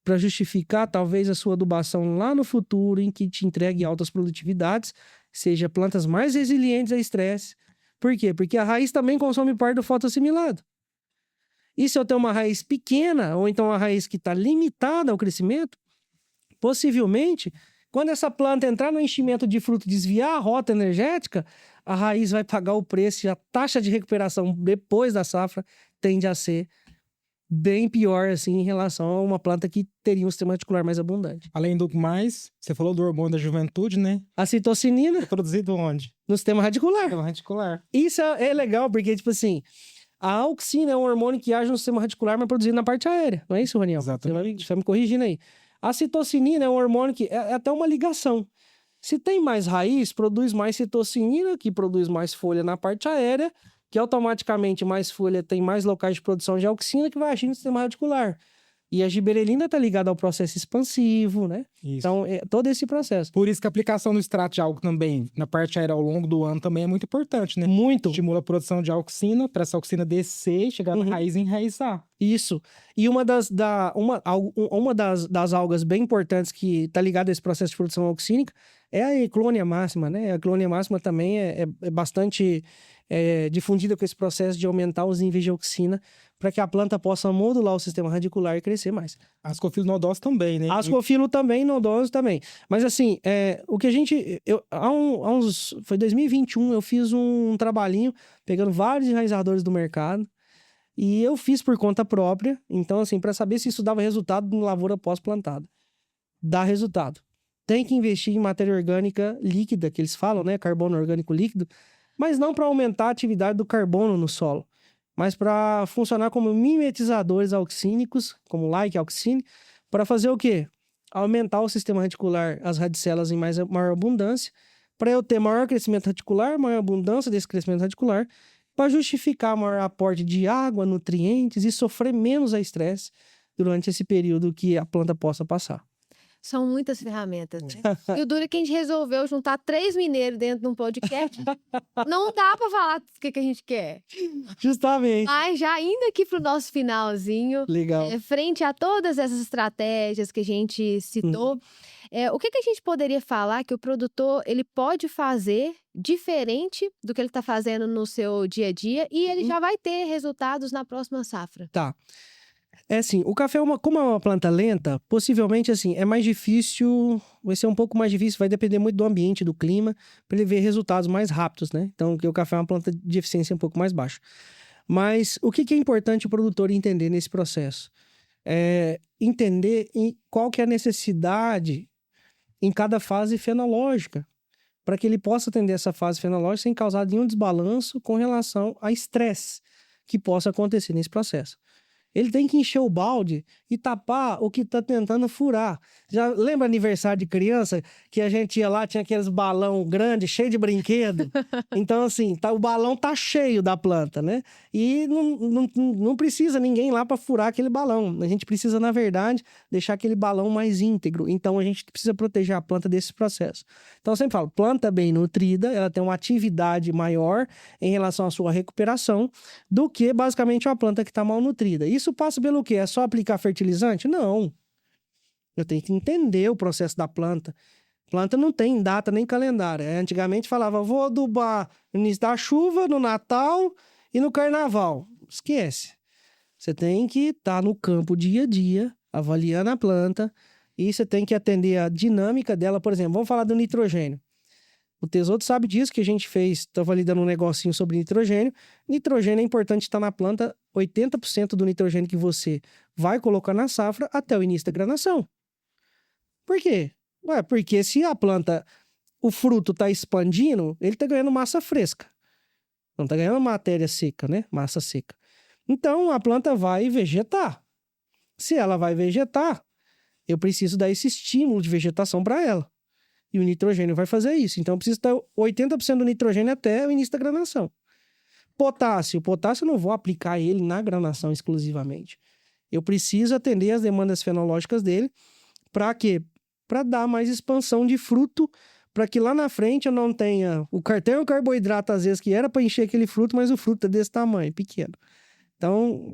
para justificar, talvez, a sua adubação lá no futuro, em que te entregue altas produtividades, seja plantas mais resilientes a estresse. Por quê? Porque a raiz também consome parte do fotossimilado. E se eu tenho uma raiz pequena, ou então uma raiz que está limitada ao crescimento, possivelmente, quando essa planta entrar no enchimento de fruto, desviar a rota energética, a raiz vai pagar o preço e a taxa de recuperação depois da safra tende a ser bem pior, assim, em relação a uma planta que teria um sistema radicular mais abundante. Além do mais, você falou do hormônio da juventude, né? A citocinina É produzido onde? no sistema radicular. No radicular. Isso é legal, porque, tipo assim, a auxina é um hormônio que age no sistema radicular, mas produzido na parte aérea. Não é isso, Raniel? Exatamente. Você vai me corrigindo aí. A citocinina é um hormônio que é até uma ligação. Se tem mais raiz, produz mais citocinina, que produz mais folha na parte aérea, que automaticamente mais folha tem mais locais de produção de auxina, que vai agir no sistema radicular. E a giberelina está ligada ao processo expansivo, né? Isso. Então, é todo esse processo. Por isso que a aplicação do extrato de álcool também, na parte aérea ao longo do ano, também é muito importante, né? Muito. Estimula a produção de auxina, para essa auxina descer e chegar na raiz e enraizar. Isso. E uma das algas bem importantes que está ligada a esse processo de produção auxínica é a Eclonia máxima, né? A Eclonia máxima também é bastante difundida com esse processo de aumentar os níveis de auxina para que a planta possa modular o sistema radicular e crescer mais. Ascophyllus nodoso também, né? Ascophyllus também, nodoso também. Mas assim, o que a gente... Foi 2021, eu fiz um trabalhinho pegando vários enraizadores do mercado e eu fiz por conta própria. Então, assim, para saber se isso dava resultado em lavoura pós-plantada. Dá resultado. Tem que investir em matéria orgânica líquida, que eles falam, né? Carbono orgânico líquido, mas não para aumentar a atividade do carbono no solo, mas para funcionar como mimetizadores auxínicos, como like-auxine, para fazer o quê? Aumentar o sistema radicular, as radicelas em maior abundância, para eu ter maior crescimento radicular, maior abundância desse crescimento radicular, para justificar maior aporte de água, nutrientes e sofrer menos a estresse durante esse período que a planta possa passar. São muitas ferramentas, né? E o duro é que a gente resolveu juntar 3 mineiros dentro de um podcast. Não dá pra falar o que a gente quer. Justamente. Mas já indo aqui pro nosso finalzinho, Legal. frente a todas essas estratégias que a gente citou, o que a gente poderia falar que o produtor ele pode fazer diferente do que ele está fazendo no seu dia a dia e ele já vai ter resultados na próxima safra? Tá. É assim, o café, como é uma planta lenta, possivelmente, assim, é mais difícil, vai ser um pouco mais difícil, vai depender muito do ambiente, do clima, para ele ver resultados mais rápidos, né? Então, porque o café é uma planta de eficiência um pouco mais baixa. Mas o que é importante o produtor entender nesse processo? É entender qual que é a necessidade em cada fase fenológica, para que ele possa atender essa fase fenológica sem causar nenhum desbalanço com relação a estresse que possa acontecer nesse processo. Ele tem que encher o balde e tapar o que tá tentando furar. Já lembra aniversário de criança que a gente ia lá, tinha aqueles balão grande, cheio de brinquedo? Então, assim, o balão tá cheio da planta, né? E não precisa ninguém lá para furar aquele balão. A gente precisa, na verdade, deixar aquele balão mais íntegro. Então, a gente precisa proteger a planta desse processo. Então, eu sempre falo, planta bem nutrida, ela tem uma atividade maior em relação à sua recuperação do que, basicamente, uma planta que está mal nutrida. Isso passa pelo quê? É só aplicar fertilizante? Não. Eu tenho que entender o processo da planta. Planta não tem data nem calendário. Antigamente falava, vou adubar no início da chuva, no Natal e no Carnaval. Esquece. Você tem que estar no campo dia a dia, avaliando a planta, e você tem que atender a dinâmica dela. Por exemplo, vamos falar do nitrogênio. O Tesouro sabe disso, que a gente estava ali dando um negocinho sobre nitrogênio. Nitrogênio é importante estar na planta, 80% do nitrogênio que você vai colocar na safra até o início da granação. Por quê? Porque se a planta, o fruto está expandindo, ele está ganhando massa fresca. Não está ganhando matéria seca, né? Massa seca. Então, a planta vai vegetar. Se ela vai vegetar, eu preciso dar esse estímulo de vegetação para ela. E o nitrogênio vai fazer isso. Então, eu preciso ter 80% do nitrogênio até o início da granação. Potássio. Potássio eu não vou aplicar ele na granação exclusivamente. Eu preciso atender as demandas fenológicas dele. Para quê? Para dar mais expansão de fruto, para que lá na frente eu não tenha o carboidrato, às vezes, que era para encher aquele fruto, mas o fruto é desse tamanho, pequeno. Então,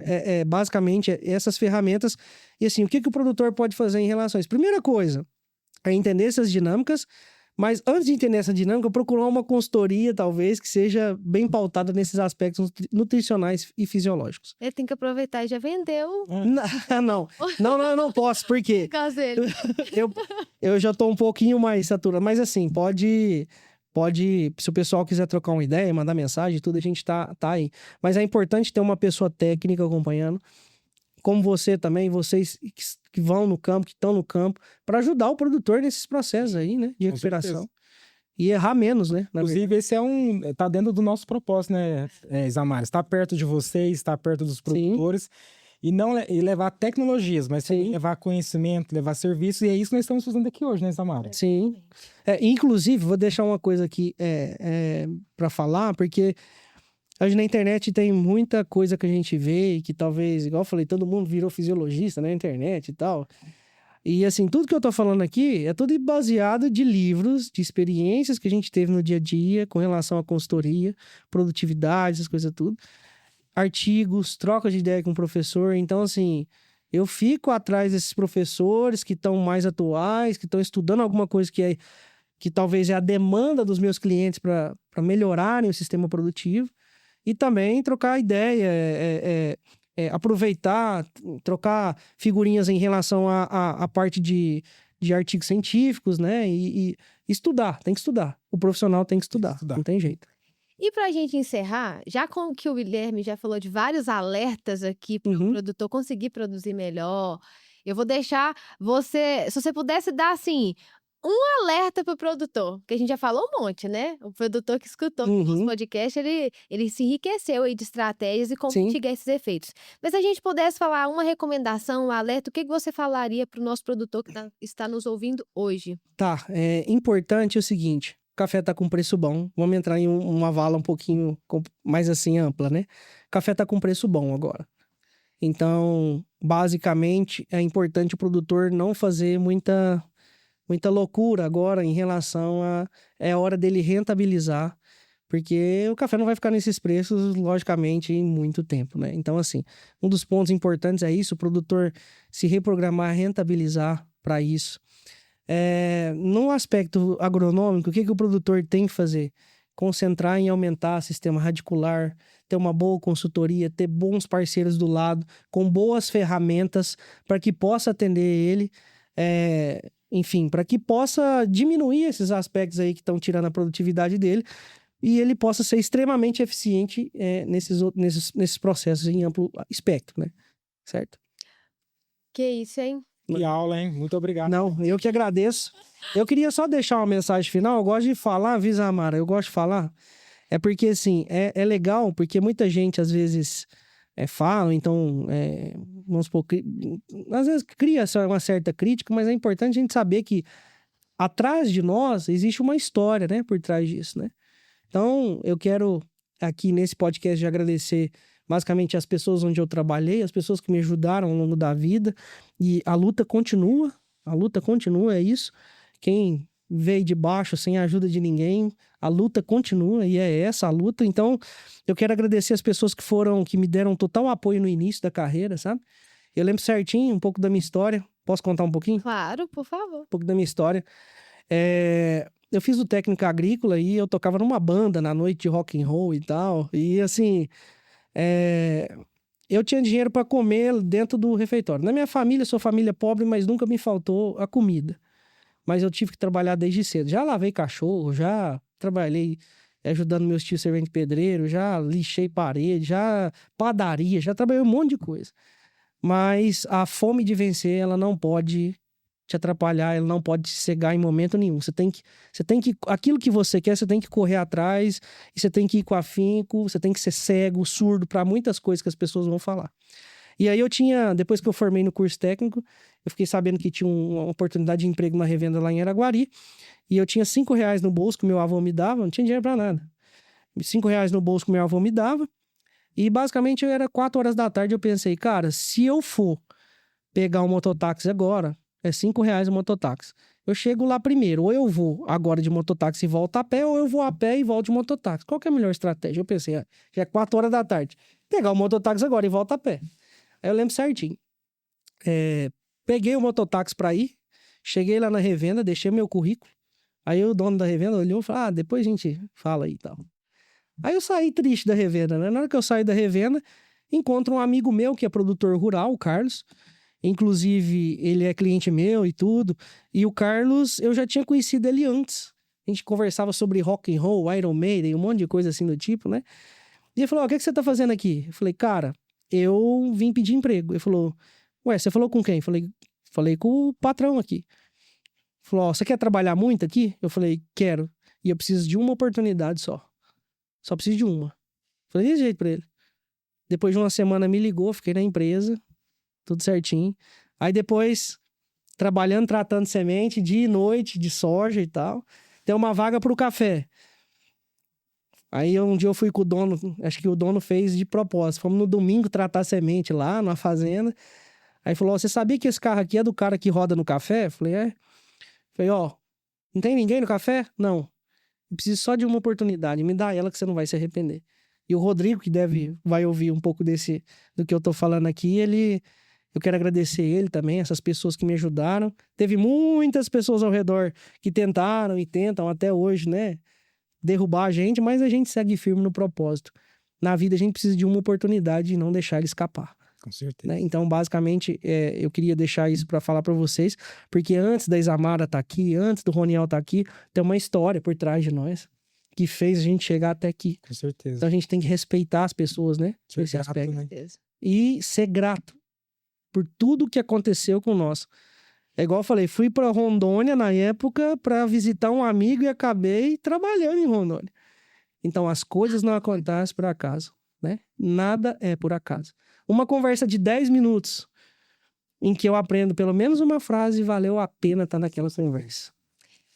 basicamente, essas ferramentas. E assim, o que o produtor pode fazer em relação a isso? Primeira coisa, é entender essas dinâmicas, Mas antes de entender essa dinâmica, procurar uma consultoria, talvez, que seja bem pautada nesses aspectos nutricionais e fisiológicos. Ele tem que aproveitar e já vendeu Não, eu não posso, por quê? o caso dele. Eu já tô um pouquinho mais saturado, mas assim, pode, se o pessoal quiser trocar uma ideia, mandar mensagem, tudo, a gente tá aí. Mas é importante ter uma pessoa técnica acompanhando, como você também, vocês que vão no campo, que estão no campo, para ajudar o produtor nesses processos aí, né, de Com recuperação. certeza. E errar menos, né? Inclusive, esse tá dentro do nosso propósito, né, Isamara? Está perto de vocês, está perto dos produtores. E não levar tecnologias, mas também levar conhecimento, levar serviço. E é isso que nós estamos fazendo aqui hoje, né, Isamara? Sim. Inclusive, vou deixar uma coisa aqui para falar, porque hoje na internet tem muita coisa que a gente vê e que talvez, igual eu falei, todo mundo virou fisiologista na internet e tal. E assim, tudo que eu tô falando aqui é tudo baseado de livros, de experiências que a gente teve no dia a dia com relação à consultoria, produtividade, essas coisas tudo. Artigos, troca de ideia com o professor. Então, assim, eu fico atrás desses professores que estão mais atuais, que estão estudando alguma coisa que talvez é a demanda dos meus clientes para melhorarem o sistema produtivo. E também trocar ideia, aproveitar, trocar figurinhas em relação à parte de artigos científicos, né? E estudar, tem que estudar. O profissional tem que estudar, não tem jeito. E para a gente encerrar, já que o Guilherme já falou de vários alertas aqui para o produtor conseguir produzir melhor, eu vou deixar você, se você pudesse dar assim, um alerta para o produtor, que a gente já falou um monte, né? O produtor que escutou o nosso podcast, ele se enriqueceu aí de estratégias e como mitigar esses efeitos. Mas se a gente pudesse falar uma recomendação, um alerta, o que você falaria para o nosso produtor que está nos ouvindo hoje? Tá, é importante o seguinte, o café tá com preço bom, vamos entrar em uma vala um pouquinho mais assim ampla, né? O café tá com preço bom agora. Então, basicamente, é importante o produtor não fazer muita loucura agora em relação é hora dele rentabilizar, porque o café não vai ficar nesses preços, logicamente, em muito tempo, né? Então, assim, um dos pontos importantes é isso, o produtor se reprogramar, rentabilizar para isso. No aspecto agronômico, o que o produtor tem que fazer? Concentrar em aumentar o sistema radicular, ter uma boa consultoria, ter bons parceiros do lado, com boas ferramentas para que possa atender ele, enfim, para que possa diminuir esses aspectos aí que estão tirando a produtividade dele e ele possa ser extremamente eficiente nesses processos em amplo espectro, né? Certo? Que isso, hein? Que aula, hein? Muito obrigado. Não, eu que agradeço. Eu queria só deixar uma mensagem final. Eu gosto de falar, Isamara, eu gosto de falar. É porque, assim, é legal, porque muita gente, às vezes, fala, então, vamos supor, às vezes cria uma certa crítica, mas é importante a gente saber que atrás de nós existe uma história, né, por trás disso, né? Então, eu quero, aqui nesse podcast, de agradecer basicamente as pessoas onde eu trabalhei, as pessoas que me ajudaram ao longo da vida, e a luta continua, é isso. Quem veio de baixo, sem a ajuda de ninguém, a luta continua, e é essa a luta. Então, eu quero agradecer as pessoas que me deram total apoio no início da carreira, sabe? Eu lembro certinho um pouco da minha história. Posso contar um pouquinho? Claro, por favor. Um pouco da minha história. Eu fiz o técnico agrícola e eu tocava numa banda na noite de rock and roll e tal. E assim, eu tinha dinheiro para comer dentro do refeitório. Na minha família, sou família pobre, mas nunca me faltou a comida. Mas eu tive que trabalhar desde cedo. Já lavei cachorro, já trabalhei ajudando meus tios servente pedreiro, já lixei parede, já padaria, já trabalhei um monte de coisa. Mas a fome de vencer, ela não pode te atrapalhar, ela não pode te cegar em momento nenhum. Você tem que, aquilo que você quer, você tem que correr atrás, e você tem que ir com afinco, você tem que ser cego, surdo para muitas coisas que as pessoas vão falar. E aí depois que eu formei no curso técnico, eu fiquei sabendo que tinha uma oportunidade de emprego na revenda lá em Araguari, e eu tinha R$5 no bolso que meu avô me dava, não tinha dinheiro para nada. R$5 no bolso que meu avô me dava, e basicamente era 4 horas da tarde, eu pensei, cara, se eu for pegar um mototáxi agora, é R$5 o mototáxi. Eu chego lá primeiro, ou eu vou agora de mototáxi e volto a pé, ou eu vou a pé e volto de mototáxi. Qual que é a melhor estratégia? Eu pensei, já é 4 horas da tarde, pegar o mototáxi agora e volto a pé. Aí eu lembro certinho. Peguei o mototáxi para ir, cheguei lá na revenda, deixei meu currículo, Aí o dono da revenda olhou e falou, depois a gente fala aí e tal. Aí eu saí triste da revenda, né? Na hora que eu saí da revenda, encontro um amigo meu que é produtor rural, o Carlos. Inclusive, ele é cliente meu e tudo. E o Carlos, eu já tinha conhecido ele antes. A gente conversava sobre rock and roll, Iron Maiden, um monte de coisa assim do tipo, né? E ele falou, o que você tá fazendo aqui? Eu falei, cara, eu vim pedir emprego. Ele falou, ué, você falou com quem? Eu falei com o patrão aqui. Ele falou, você quer trabalhar muito aqui? Eu falei, quero. E eu preciso de uma oportunidade só. Só preciso de uma. Falei desse jeito pra ele. Depois de uma semana me ligou, fiquei na empresa, tudo certinho. Aí depois, trabalhando, tratando semente, dia e noite, de soja e tal. Tem uma vaga pro café. Aí um dia eu fui com o dono, acho que o dono fez de propósito. Fomos no domingo tratar semente lá, numa fazenda. Aí falou, você sabia que esse carro aqui é do cara que roda no café? Eu falei, é. Falei, não tem ninguém no café? Não. Eu preciso só de uma oportunidade, me dá ela que você não vai se arrepender. E o Rodrigo, que vai ouvir um pouco do que eu tô falando aqui, eu quero agradecer ele também, essas pessoas que me ajudaram. Teve muitas pessoas ao redor que tentaram e tentam até hoje, né? Derrubar a gente, mas a gente segue firme no propósito. Na vida a gente precisa de uma oportunidade e não deixar ele escapar. Com certeza. Né? Então, basicamente, eu queria deixar isso para falar para vocês, porque antes da Isamara estar aqui, antes do Roniel estar aqui, tem uma história por trás de nós que fez a gente chegar até aqui. Com certeza. Então a gente tem que respeitar as pessoas, né? Nesse Grato, aspecto. né? E ser grato por tudo que aconteceu com nós. É igual eu falei, fui para Rondônia na época para visitar um amigo e acabei trabalhando em Rondônia. Então as coisas não acontecem por acaso, né? Nada é por acaso. Uma conversa de 10 minutos em que eu aprendo pelo menos uma frase, valeu a pena estar naquela conversa.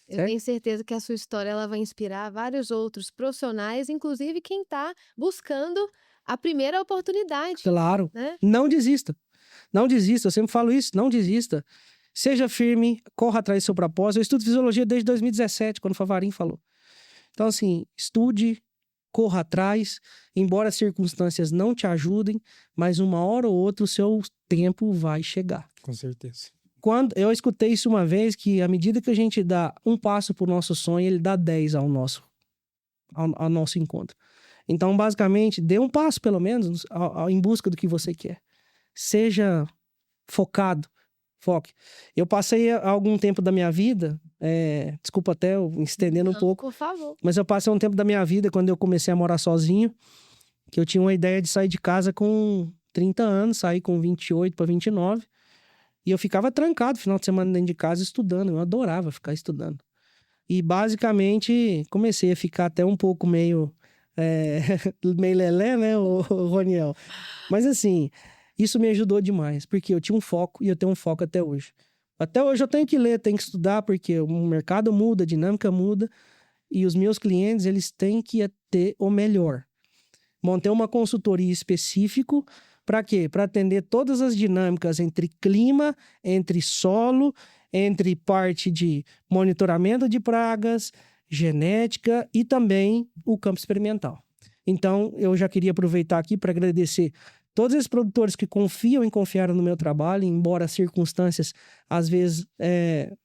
Eu Certo? tenho certeza que a sua história ela vai inspirar vários outros profissionais, inclusive quem está buscando a primeira oportunidade, Claro. né? Não desista. Não desista. Eu sempre falo isso. Não desista. Seja firme. Corra atrás do seu propósito. Eu estudo fisiologia desde 2017, quando o Favarin falou. Então, assim, estude, corra atrás. Embora as circunstâncias não te ajudem, mas uma hora ou outra o seu tempo vai chegar. Com certeza. Quando eu escutei isso uma vez, que à medida que a gente dá um passo pro nosso sonho, ele dá 10 ao nosso encontro. Então, basicamente, dê um passo, pelo menos, em busca do que você quer. Seja focado. Foque. Eu passei algum tempo da minha vida, desculpa até eu estendendo um pouco, Por favor. mas eu passei um tempo da minha vida, quando eu comecei a morar sozinho, que eu tinha uma ideia de sair de casa com 30 anos, sair com 28 para 29, e eu ficava trancado final de semana dentro de casa estudando. Eu adorava ficar estudando. E basicamente comecei a ficar até um pouco meio lelé, né, o Roniel? Mas assim, isso me ajudou demais, porque eu tinha um foco e eu tenho um foco até hoje. Até hoje eu tenho que ler, tenho que estudar, porque o mercado muda, a dinâmica muda, e os meus clientes, eles têm que ter o melhor. Montei uma consultoria específica. Para quê? Para atender todas as dinâmicas entre clima, entre solo, entre parte de monitoramento de pragas, genética e também o campo experimental. Então, eu já queria aproveitar aqui para agradecer todos esses produtores que confiam e confiaram no meu trabalho, embora as circunstâncias, às vezes,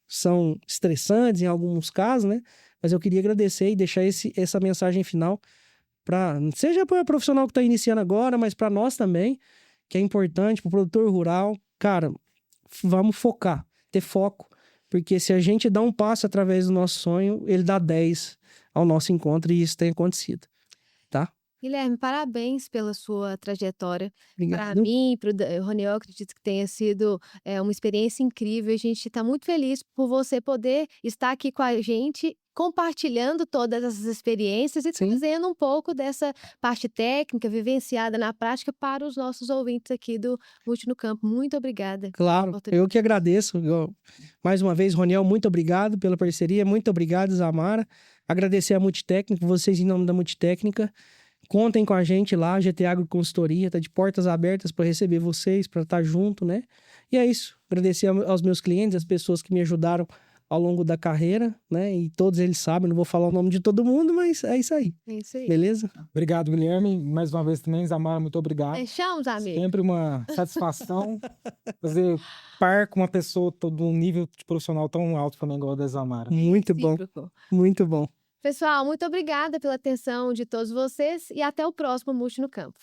são estressantes em alguns casos, né? Mas eu queria agradecer e deixar essa mensagem final seja para o profissional que está iniciando agora, mas para nós também, que é importante, para o produtor rural. Cara, vamos focar, ter foco, porque se a gente dá um passo através do nosso sonho, ele dá 10 ao nosso encontro, e isso tem acontecido, tá? Guilherme, parabéns pela sua trajetória. Para Obrigado. mim, para o Roniel, acredito que tenha sido uma experiência incrível. A gente está muito feliz por você poder estar aqui com a gente, compartilhando todas essas experiências e Sim. trazendo um pouco dessa parte técnica, vivenciada na prática, para os nossos ouvintes aqui do Multi no Campo. Muito obrigada. Claro, eu que agradeço. Mais uma vez, Roniel, muito obrigado pela parceria. Muito obrigado, Isamara. Agradecer a Multitécnica, vocês em nome da Multitécnica. Contem com a gente lá, GT Agro Consultoria, tá de portas abertas para receber vocês, para estar junto, né? E é isso. Agradecer aos meus clientes, as pessoas que me ajudaram ao longo da carreira, né? E todos eles sabem, não vou falar o nome de todo mundo, mas é isso aí. É isso aí. Beleza? Obrigado, Guilherme. Mais uma vez também, Isamara, muito obrigado. Fechamos, amigo. Sempre uma satisfação fazer par com uma pessoa de um nível de profissional tão alto também, igual a da Isamara. Muito bom, Recíproco. muito bom. Pessoal, muito obrigada pela atenção de todos vocês e até o próximo Multi no Campo.